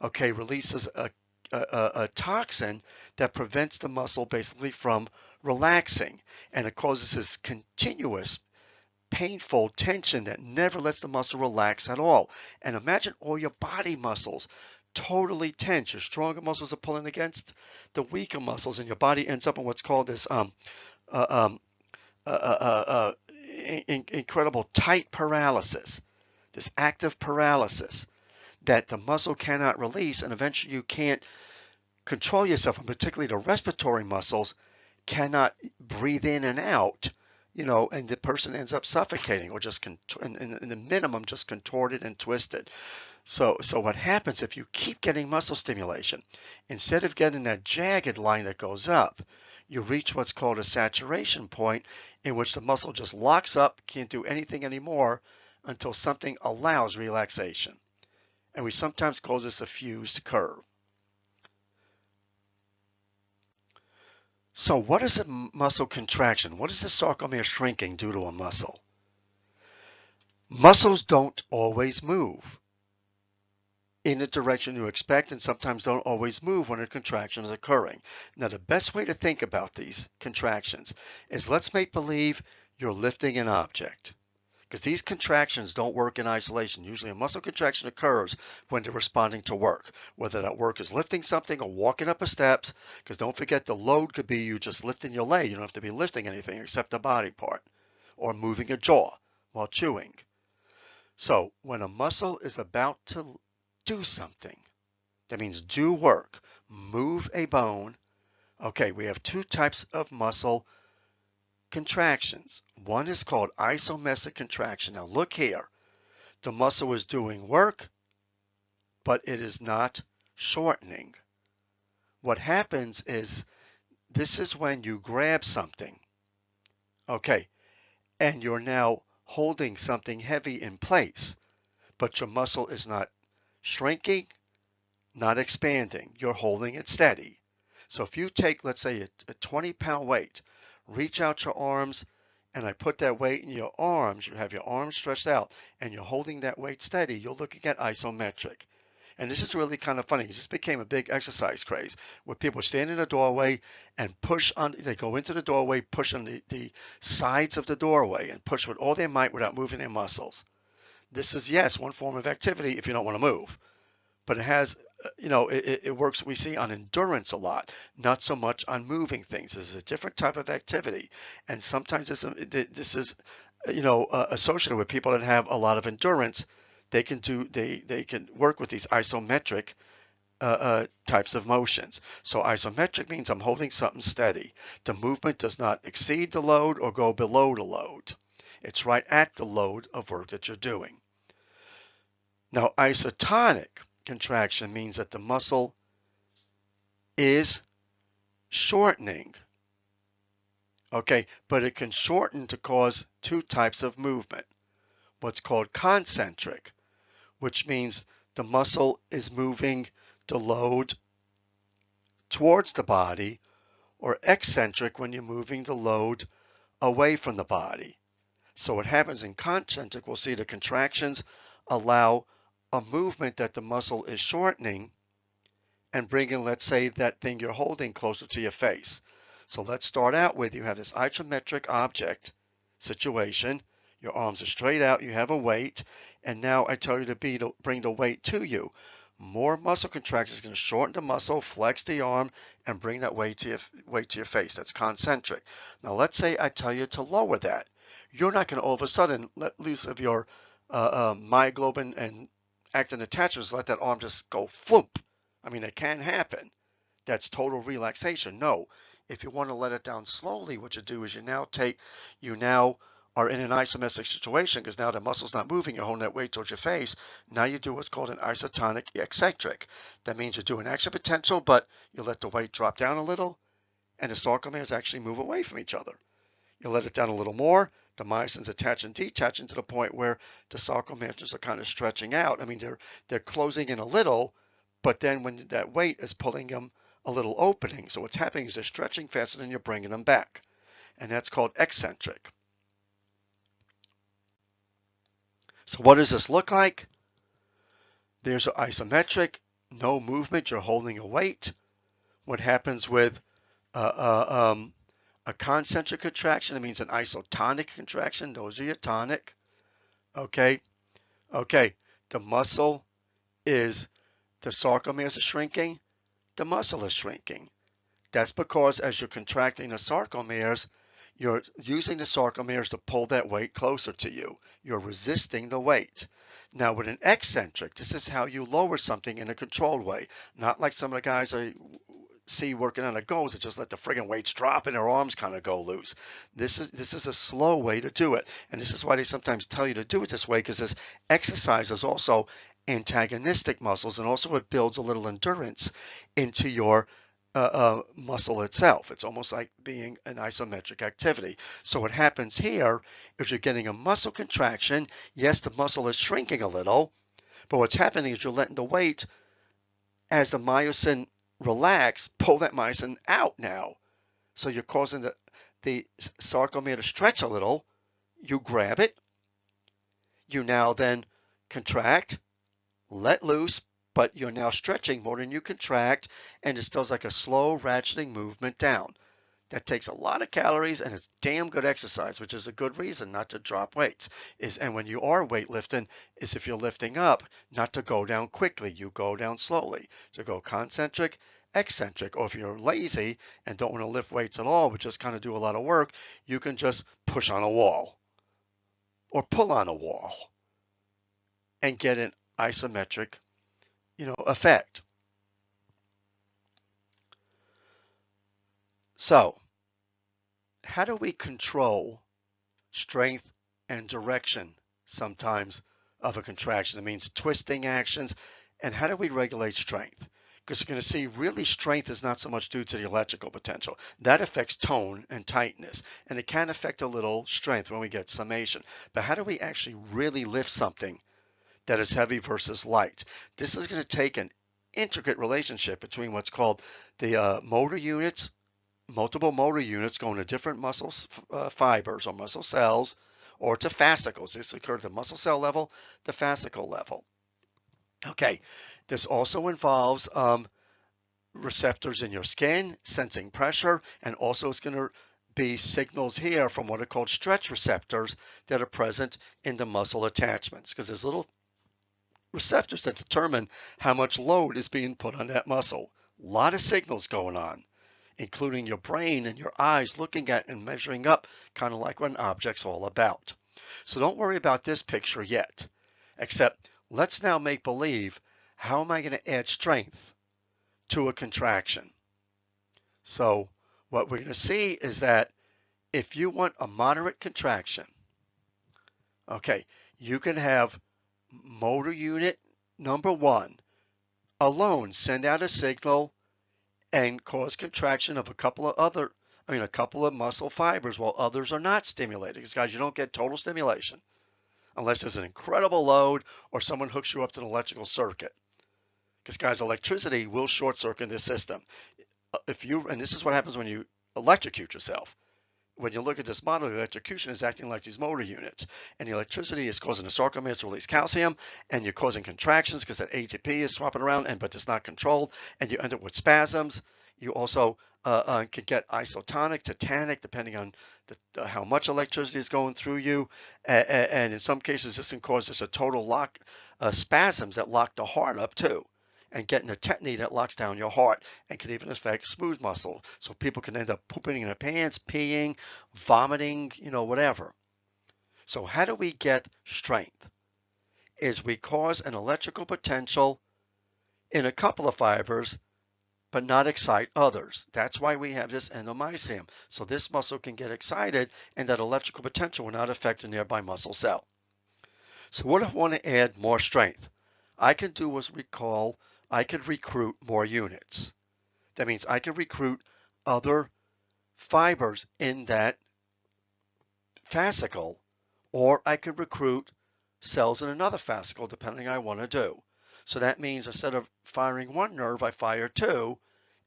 okay, releases a toxin that prevents the muscle basically from relaxing, and it causes this continuous painful tension that never lets the muscle relax at all. And imagine all your body muscles totally tense. Your stronger muscles are pulling against the weaker muscles, and your body ends up in what's called this incredible tight paralysis, this active paralysis that the muscle cannot release, and eventually you can't control yourself, and particularly the respiratory muscles cannot breathe in and out, and the person ends up suffocating, or just in the minimum just contorted and twisted. So what happens if you keep getting muscle stimulation? Instead of getting that jagged line that goes up, you reach what's called a saturation point, in which the muscle just locks up, can't do anything anymore until something allows relaxation. and we sometimes call this a fused curve. So what is a muscle contraction? What is the sarcomere shrinking due to a muscle? Muscles don't always move in the direction you expect, and sometimes don't always move when a contraction is occurring. Now, the best way to think about these contractions is, let's make believe you're lifting an object, because these contractions don't work in isolation. Usually a muscle contraction occurs when they're responding to work, whether that work is lifting something or walking up a steps, because don't forget the load could be you just lifting your leg. You don't have to be lifting anything except a body part, or moving a jaw while chewing. So when a muscle is about to do something, that means do work, move a bone. Okay, we have two types of muscle contractions. One is called isometric contraction. Now look here. The muscle is doing work, but it is not shortening. What happens is, this is when you grab something, okay, and you're now holding something heavy in place, but your muscle is not shrinking, not expanding. You're holding it steady. So if you take, let's say, a 20-pound weight, reach out your arms, and I put that weight in your arms, you have your arms stretched out, and you're holding that weight steady, you're looking at isometric. And this is really kind of funny. This became a big exercise craze where people stand in a doorway and push on, they go into the doorway, push on the sides of the doorway and push with all their might without moving their muscles. This is, yes, one form of activity if you don't want to move. But it has, it works, we see, on endurance a lot, not so much on moving things. This is a different type of activity. And sometimes this is, associated with people that have a lot of endurance. They can work with these isometric types of motions. So isometric means I'm holding something steady. The movement does not exceed the load or go below the load. It's right at the load of work that you're doing. Now, isotonic contraction means that the muscle is shortening. Okay, but it can shorten to cause two types of movement. What's called concentric, which means the muscle is moving the load towards the body, or eccentric when you're moving the load away from the body. So what happens in concentric, we'll see the contractions allow a movement that the muscle is shortening and bringing, let's say, that thing you're holding closer to your face. So let's start out with, you have this isometric object situation. Your arms are straight out, you have a weight, and now I tell you to bring the weight to you. More muscle contraction is going to shorten the muscle, flex the arm, and bring that weight to your face. That's concentric. Now let's say I tell you to lower that. You're not going to all of a sudden let loose of your myoglobin and actin attachments, let that arm just go floop. I mean, it can happen. That's total relaxation. No. If you want to let it down slowly, what you do is you now are in an isometric situation, because now the muscle's not moving, you're holding that weight towards your face. Now you do what's called an isotonic eccentric. That means you do an action potential, but you let the weight drop down a little, and the sarcomeres actually move away from each other. You let it down a little more, the myosins attach and detach to the point where the sarcomeres are kind of stretching out. I mean, they're closing in a little, but then when that weight is pulling them a little opening, so what's happening is they're stretching faster than you're bringing them back, and that's called eccentric. So what does this look like? There's an isometric, no movement, you're holding a weight. What happens with a concentric contraction? It means an isotonic contraction. Those are your tonic. Okay. The muscle is, the sarcomeres are shrinking. The muscle is shrinking. That's because as you're contracting the sarcomeres, you're using the sarcomeres to pull that weight closer to you. You're resisting the weight. Now with an eccentric, this is how you lower something in a controlled way. Not like some of the guys I see working on the goals that just let the friggin' weights drop and their arms kind of go loose. This is a slow way to do it. And this is why they sometimes tell you to do it this way, because this exercise is also antagonistic muscles, and also it builds a little endurance into your muscle itself. It's almost like being an isometric activity. So what happens here is you're getting a muscle contraction. Yes, the muscle is shrinking a little, But what's happening is you're letting the weight, as the myosin relax, pull that myosin out now. So you're causing the sarcomere to stretch a little. You grab it. You now then contract, let loose, but you're now stretching more than you contract, and it does like a slow ratcheting movement down. That takes a lot of calories, and it's damn good exercise, which is a good reason not to drop weights. And when you are weightlifting, is if you're lifting up, not to go down quickly. You go down slowly. To go concentric, eccentric. Or if you're lazy and don't want to lift weights at all, but just kind of do a lot of work, you can just push on a wall or pull on a wall and get an isometric, effect. So, how do we control strength and direction sometimes of a contraction? It means twisting actions. And how do we regulate strength? Because you're going to see really strength is not so much due to the electrical potential. That affects tone and tightness. And it can affect a little strength when we get summation. But how do we actually really lift something that is heavy versus light? This is going to take an intricate relationship between what's called the motor units, multiple motor units going to different muscle fibers or muscle cells, or to fascicles. This occurs at the muscle cell level, the fascicle level. Okay, this also involves receptors in your skin, sensing pressure, and also it's going to be signals here from what are called stretch receptors that are present in the muscle attachments, because there's little receptors that determine how much load is being put on that muscle. A lot of signals going on, including your brain and your eyes looking at and measuring up, kind of like what an object's all about. So don't worry about this picture yet, except let's now make believe, how am I going to add strength to a contraction? So what we're going to see is that if you want a moderate contraction, okay, you can have motor unit number 1 alone send out a signal and cause contraction of a couple of muscle fibers while others are not stimulated. Because guys, you don't get total stimulation unless there's an incredible load or someone hooks you up to an electrical circuit. Because guys, electricity will short circuit the system. And this is what happens when you electrocute yourself. When you look at this model, the electrocution is acting like these motor units, and the electricity is causing the sarcomere to release calcium, and you're causing contractions because that ATP is swapping around, but it's not controlled, and you end up with spasms. You also could get isotonic, tetanic, depending on how much electricity is going through you, and in some cases, this can cause just a total lock, spasms that lock the heart up too, and getting a tetany that locks down your heart and can even affect smooth muscle. So people can end up pooping in their pants, peeing, vomiting, whatever. So how do we get strength? Is we cause an electrical potential in a couple of fibers, but not excite others. That's why we have this endomysium. So this muscle can get excited and that electrical potential will not affect a nearby muscle cell. So what if I want to add more strength? I can do what we call, I could recruit more units. That means I can recruit other fibers in that fascicle, or I could recruit cells in another fascicle, depending on what I want to do. So that means instead of firing one nerve, I fire 2,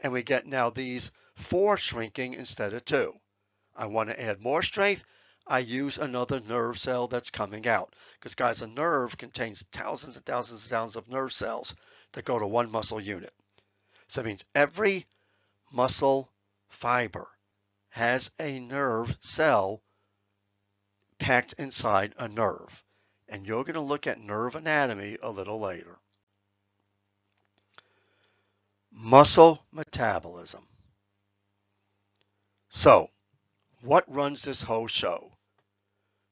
and we get now these 4 shrinking instead of 2. I want to add more strength. I use another nerve cell that's coming out. Because guys, a nerve contains thousands and thousands and thousands of nerve cells that go to one muscle unit. So that means every muscle fiber has a nerve cell packed inside a nerve. And you're going to look at nerve anatomy a little later. Muscle metabolism. So, what runs this whole show?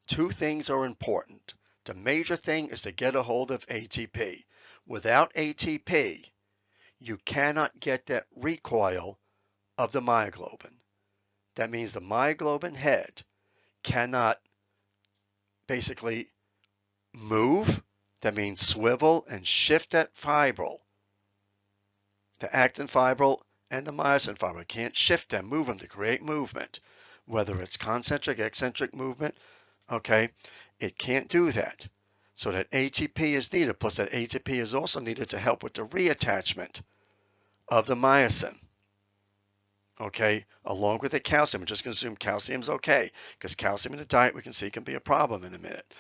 2 things are important. The major thing is to get a hold of ATP. Without ATP, you cannot get that recoil of the myoglobin. That means the myoglobin head cannot basically move. That means swivel and shift that fibril. The actin fibril and the myosin fibril can't shift them, move them to create movement. Whether it's concentric, eccentric movement, okay, it can't do that. So that ATP is needed, plus that ATP is also needed to help with the reattachment of the myosin. Okay, along with the calcium. I'm just going to assume calcium's okay, because calcium in the diet we can see can be a problem in a minute.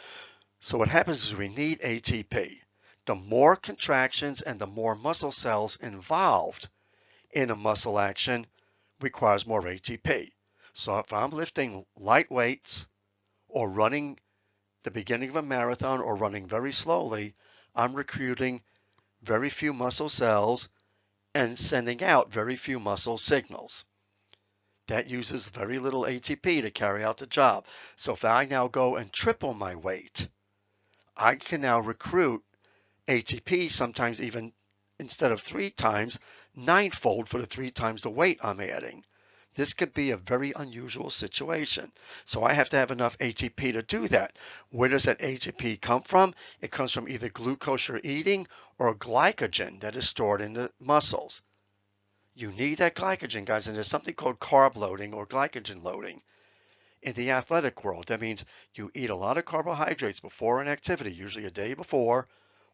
So what happens is we need ATP. The more contractions and the more muscle cells involved in a muscle action requires more ATP. So if I'm lifting light weights or running the beginning of a marathon or running very slowly, I'm recruiting very few muscle cells and sending out very few muscle signals. That uses very little ATP to carry out the job. So if I now go and triple my weight, I can now recruit ATP sometimes even instead of 3 times, 9-fold for the 3 times the weight I'm adding. This could be a very unusual situation. So I have to have enough ATP to do that. Where does that ATP come from? It comes from either glucose you're eating or glycogen that is stored in the muscles. You need that glycogen, guys, and there's something called carb loading or glycogen loading. In the athletic world, that means you eat a lot of carbohydrates before an activity, usually a day before,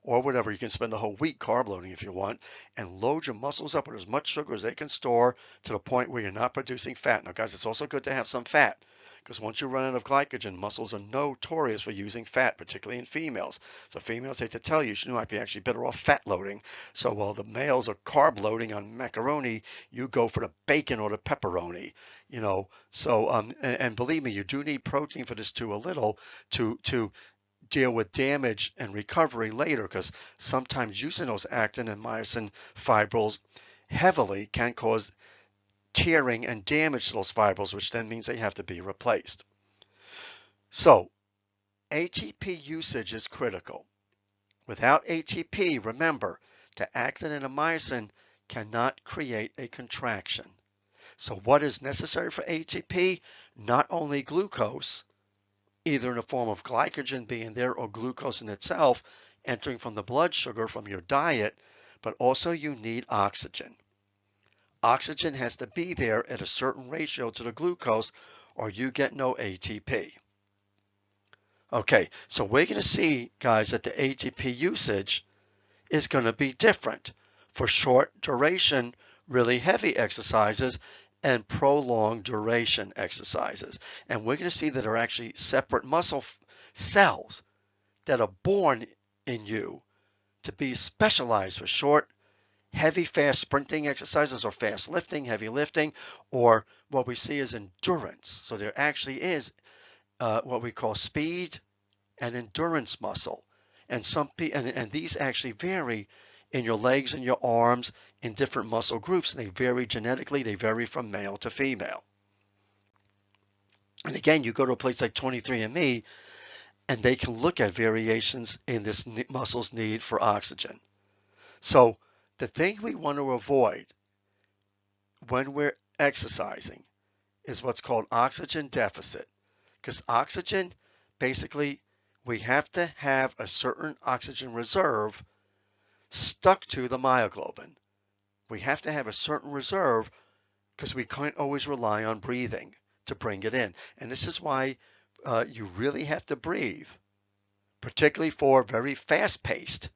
or whatever. You can spend a whole week carb loading if you want, and load your muscles up with as much sugar as they can store to the point where you're not producing fat. Now, guys, it's also good to have some fat, because once you run out of glycogen, muscles are notorious for using fat, particularly in females. So females hate to tell you, you might be actually better off fat loading. So while the males are carb loading on macaroni, you go for the bacon or the pepperoni. And believe me, you do need protein for this too, a little, to deal with damage and recovery later, because sometimes using those actin and myosin fibrils heavily can cause tearing and damage to those fibrils, which then means they have to be replaced. So ATP usage is critical. Without ATP, remember, the actin and the myosin cannot create a contraction. So what is necessary for ATP? Not only glucose, either in the form of glycogen being there or glucose in itself entering from the blood sugar from your diet, but also you need oxygen. Oxygen has to be there at a certain ratio to the glucose or you get no ATP. Okay, so we're going to see, guys, that the ATP usage is going to be different for short duration, really heavy exercises and prolonged duration exercises. And we're going to see that there are actually separate muscle cells that are born in you to be specialized for short, heavy, fast sprinting exercises or fast lifting, heavy lifting, or what we see is endurance. So there actually is what we call speed and endurance muscle. And these actually vary in your legs and your arms in different muscle groups. They vary genetically. They vary from male to female. And again, you go to a place like 23andMe, and they can look at variations in this muscle's need for oxygen. So the thing we want to avoid when we're exercising is what's called oxygen deficit. Because oxygen, basically, we have to have a certain oxygen reserve stuck to the myoglobin. We have to have a certain reserve because we can't always rely on breathing to bring it in. And this is why you really have to breathe, particularly for very fast-paced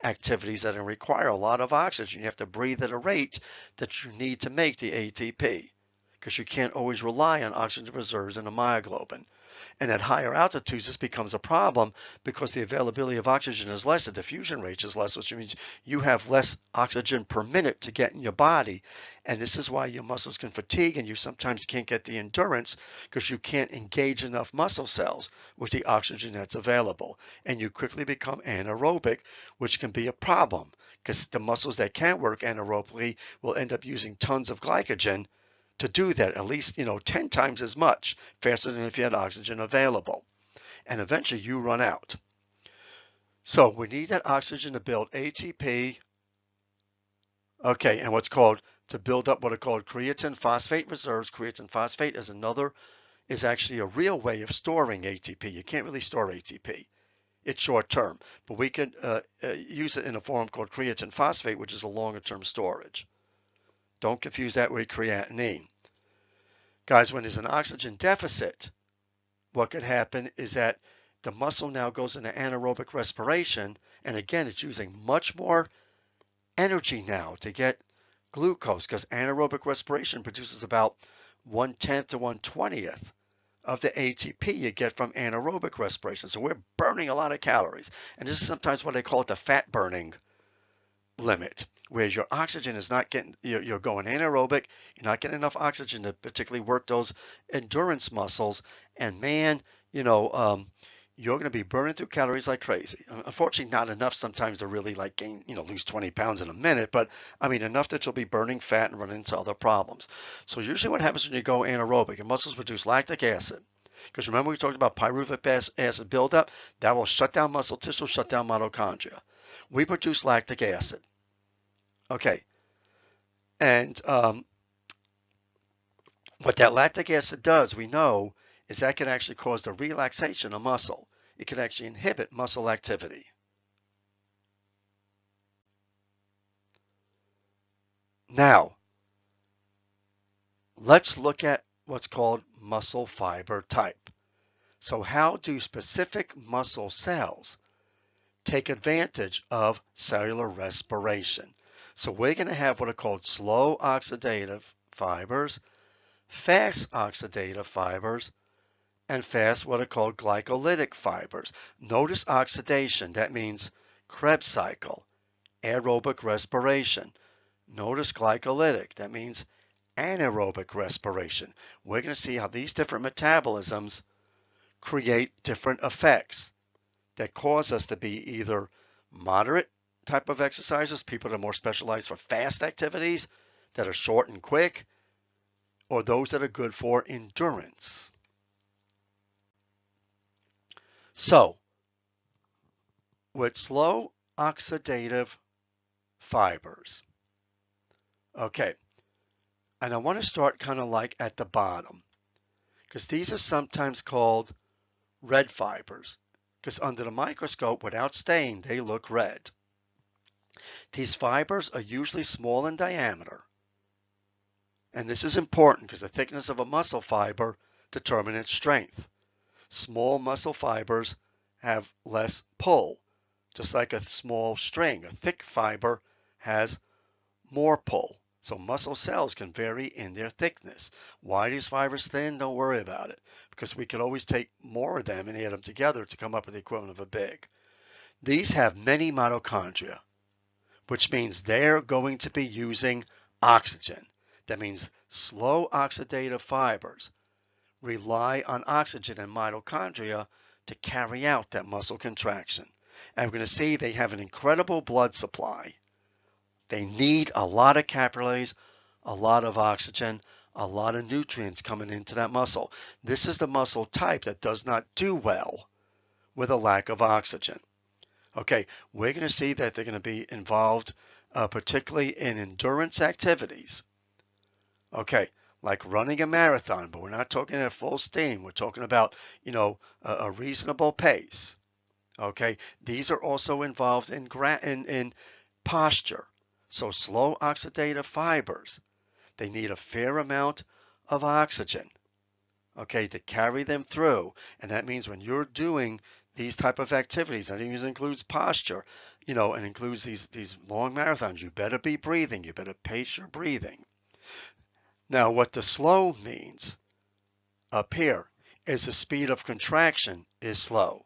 activities that require a lot of oxygen. You have to breathe at a rate that you need to make the ATP because you can't always rely on oxygen reserves in the myoglobin. And at higher altitudes, this becomes a problem because the availability of oxygen is less, the diffusion rate is less, which means you have less oxygen per minute to get in your body. And this is why your muscles can fatigue and you sometimes can't get the endurance because you can't engage enough muscle cells with the oxygen that's available. And you quickly become anaerobic, which can be a problem because the muscles that can work anaerobically will end up using tons of glycogen to do that, at least 10 times as much faster than if you had oxygen available. And eventually you run out. So we need that oxygen to build ATP. Okay, and to build up what are called creatine phosphate reserves. Creatine phosphate is actually a real way of storing ATP. You can't really store ATP. It's short term, but we can use it in a form called creatine phosphate, which is a longer term storage. Don't confuse that with creatinine. Guys, when there's an oxygen deficit, what could happen is that the muscle now goes into anaerobic respiration, and again, it's using much more energy now to get glucose, because anaerobic respiration produces about 1/10 to 1/20th of the ATP you get from anaerobic respiration. So we're burning a lot of calories. And this is sometimes what they call it the fat burning limit, whereas your oxygen is not getting, you're going anaerobic, you're not getting enough oxygen to particularly work those endurance muscles. And man, you're going to be burning through calories like crazy. Unfortunately, not enough sometimes to really like gain, lose 20 pounds in a minute, but I mean, enough that you'll be burning fat and running into other problems. So usually what happens when you go anaerobic, your muscles produce lactic acid. Because remember we talked about pyruvic acid buildup? That will shut down muscle tissue, shut down mitochondria. We produce lactic acid. Okay. And what that lactic acid does, we know, is that can actually cause the relaxation of muscle. It can actually inhibit muscle activity. Now, let's look at what's called muscle fiber type. So how do specific muscle cells take advantage of cellular respiration? So we're going to have what are called slow oxidative fibers, fast oxidative fibers, and fast what are called glycolytic fibers. Notice oxidation, that means Krebs cycle, aerobic respiration. Notice glycolytic, that means anaerobic respiration. We're going to see how these different metabolisms create different effects that cause us to be either moderate type of exercises, people that are more specialized for fast activities that are short and quick, or those that are good for endurance. So, with slow oxidative fibers, okay, and I want to start kind of like at the bottom, because these are sometimes called red fibers, because under the microscope, without stain, they look red. These fibers are usually small in diameter, and this is important because the thickness of a muscle fiber determines its strength. Small muscle fibers have less pull, just like a small string. A thick fiber has more pull. So muscle cells can vary in their thickness. Why these fibers thin? Don't worry about it, because we could always take more of them and add them together to come up with the equivalent of a big. These have many mitochondria, which means they're going to be using oxygen. That means slow oxidative fibers rely on oxygen and mitochondria to carry out that muscle contraction. And we're going to see they have an incredible blood supply. They need a lot of capillaries, a lot of oxygen, a lot of nutrients coming into that muscle. This is the muscle type that does not do well with a lack of oxygen. Okay, we're going to see that they're going to be involved particularly in endurance activities. Okay, like running a marathon, but we're not talking at full steam. We're talking about, a reasonable pace. Okay, these are also involved in posture. So slow oxidative fibers, they need a fair amount of oxygen, okay, to carry them through. And that means when you're doing these type of activities, that even includes posture, and includes these long marathons, you better be breathing. You better pace your breathing. Now, what the slow means up here is the speed of contraction is slow.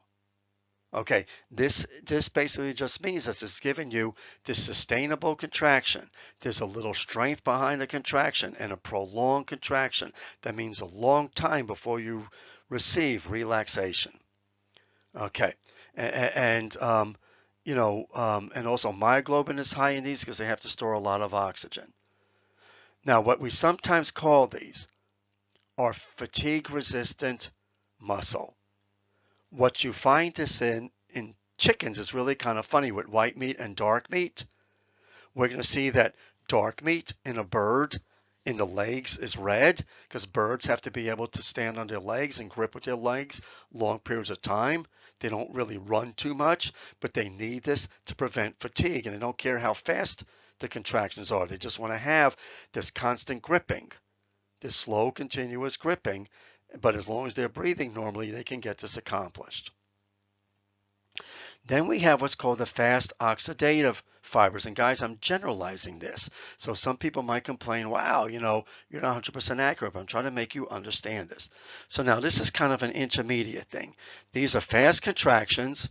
Okay, this basically just means that it's giving you this sustainable contraction. There's a little strength behind the contraction and a prolonged contraction. That means a long time before you receive relaxation. Okay, and and also myoglobin is high in these because they have to store a lot of oxygen. Now, what we sometimes call these are fatigue-resistant muscle. What you find this in chickens is really kind of funny with white meat and dark meat. We're going to see that dark meat in a bird in the legs is red because birds have to be able to stand on their legs and grip with their legs long periods of time. They don't really run too much, but they need this to prevent fatigue, and they don't care how fast the contractions are. They just want to have this constant gripping, this slow, continuous gripping. But as long as they're breathing normally, they can get this accomplished. Then we have what's called the fast oxidative fibers. And guys, I'm generalizing this. So some people might complain, wow, you're not 100% accurate, but I'm trying to make you understand this. So now this is kind of an intermediate thing. These are fast contractions,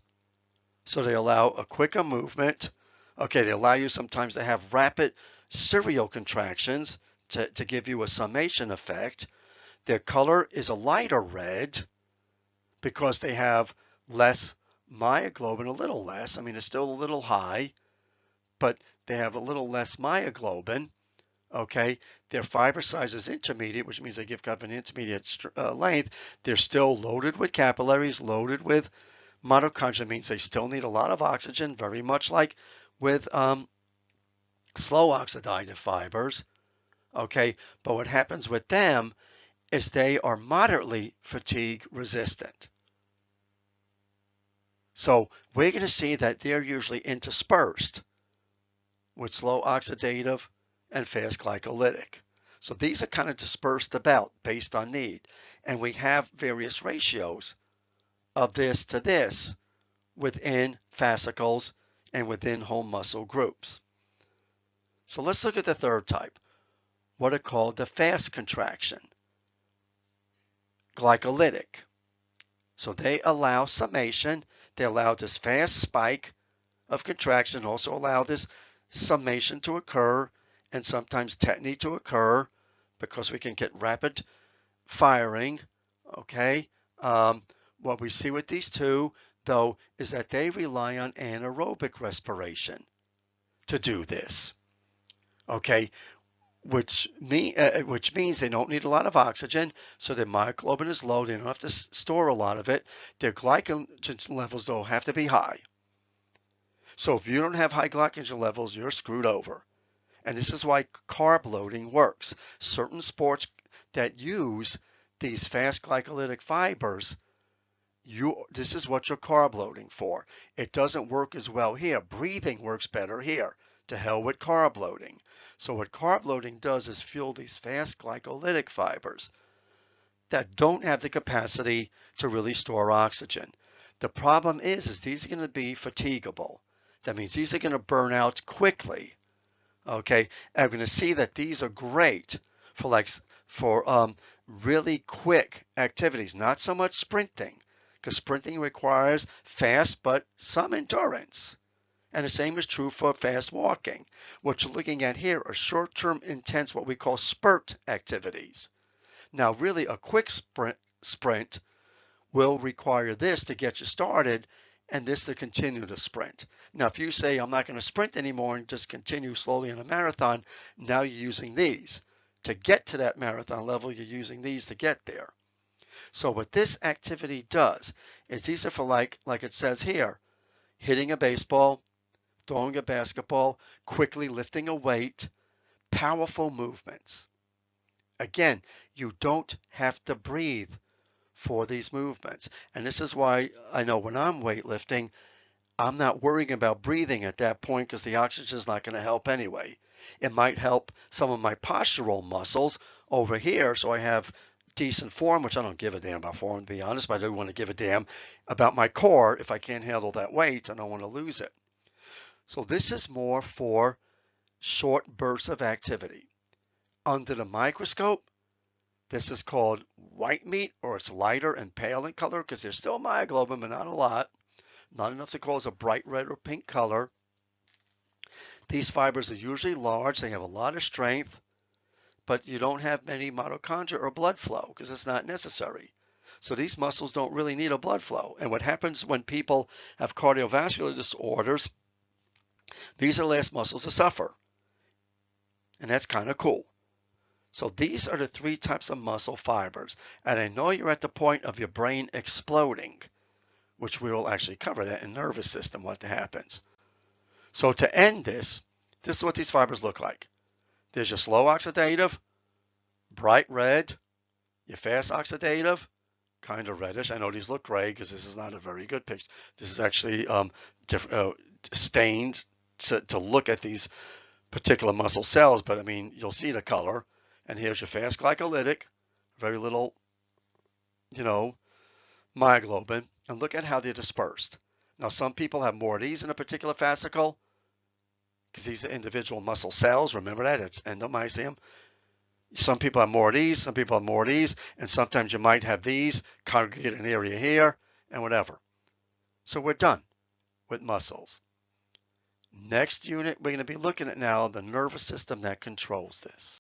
so they allow a quicker movement. Okay, they allow you sometimes to have rapid serial contractions to give you a summation effect. Their color is a lighter red because they have less myoglobin, a little less. I mean, it's still a little high, but they have a little less myoglobin. Okay, their fiber size is intermediate, which means they give kind of an intermediate length. They're still loaded with capillaries, loaded with mitochondria, means they still need a lot of oxygen, very much like with slow oxidative fibers. Okay, but what happens with them is they are moderately fatigue resistant. So we're going to see that they're usually interspersed with slow oxidative and fast glycolytic. So these are kind of dispersed about based on need. And we have various ratios of this to this within fascicles and within whole muscle groups. So let's look at the third type, what are called the fast contraction, glycolytic. So they allow summation, they allow this fast spike of contraction, also allow this summation to occur and sometimes tetany to occur because we can get rapid firing. Okay. What we see with these two, though, is that they rely on anaerobic respiration to do this. Okay. Which means they don't need a lot of oxygen, so their myoglobin is low. They don't have to store a lot of it. Their glycogen levels, though, have to be high. So if you don't have high glycogen levels, you're screwed over. And this is why carb loading works. Certain sports that use these fast glycolytic fibers, this is what you're carb loading for. It doesn't work as well here. Breathing works better here. To hell with carb loading. So what carb loading does is fuel these fast glycolytic fibers that don't have the capacity to really store oxygen. The problem is these are going to be fatigable. That means these are going to burn out quickly. Okay, and we're going to see that these are great for really quick activities, not so much sprinting, because sprinting requires fast but some endurance. And the same is true for fast walking. What you're looking at here are short-term intense, what we call spurt activities. Now, really, a quick sprint will require this to get you started and this to continue to sprint. Now, if you say, I'm not going to sprint anymore and just continue slowly in a marathon, now you're using these. To get to that marathon level, you're using these to get there. So what this activity does is these are for like it says here, hitting a baseball, throwing a basketball, quickly lifting a weight, powerful movements. Again, you don't have to breathe for these movements. And this is why I know when I'm weightlifting, I'm not worrying about breathing at that point because the oxygen is not going to help anyway. It might help some of my postural muscles over here so I have decent form, which I don't give a damn about form, to be honest, but I do want to give a damn about my core. If I can't handle that weight, I don't want to lose it. So this is more for short bursts of activity. Under the microscope, this is called white meat, or it's lighter and pale in color because there's still myoglobin, but not a lot. Not enough to cause a bright red or pink color. These fibers are usually large. They have a lot of strength, but you don't have many mitochondria or blood flow because it's not necessary. So these muscles don't really need a blood flow. And what happens when people have cardiovascular disorders, these are the last muscles to suffer. And that's kind of cool. So these are the three types of muscle fibers. And I know you're at the point of your brain exploding, which we will actually cover that in nervous system, what happens. So to end this is what these fibers look like. There's your slow oxidative, bright red, your fast oxidative, kind of reddish. I know these look gray because this is not a very good picture. This is actually stained to look at these particular muscle cells, but I mean, you'll see the color. And here's your fast glycolytic, very little, myoglobin. And look at how they're dispersed. Now, some people have more of these in a particular fascicle because these are individual muscle cells. Remember that, it's endomysium. Some people have more of these, some people have more of these, and sometimes you might have these congregate in an area here and whatever. So we're done with muscles. Next unit, we're going to be looking at now the nervous system that controls this.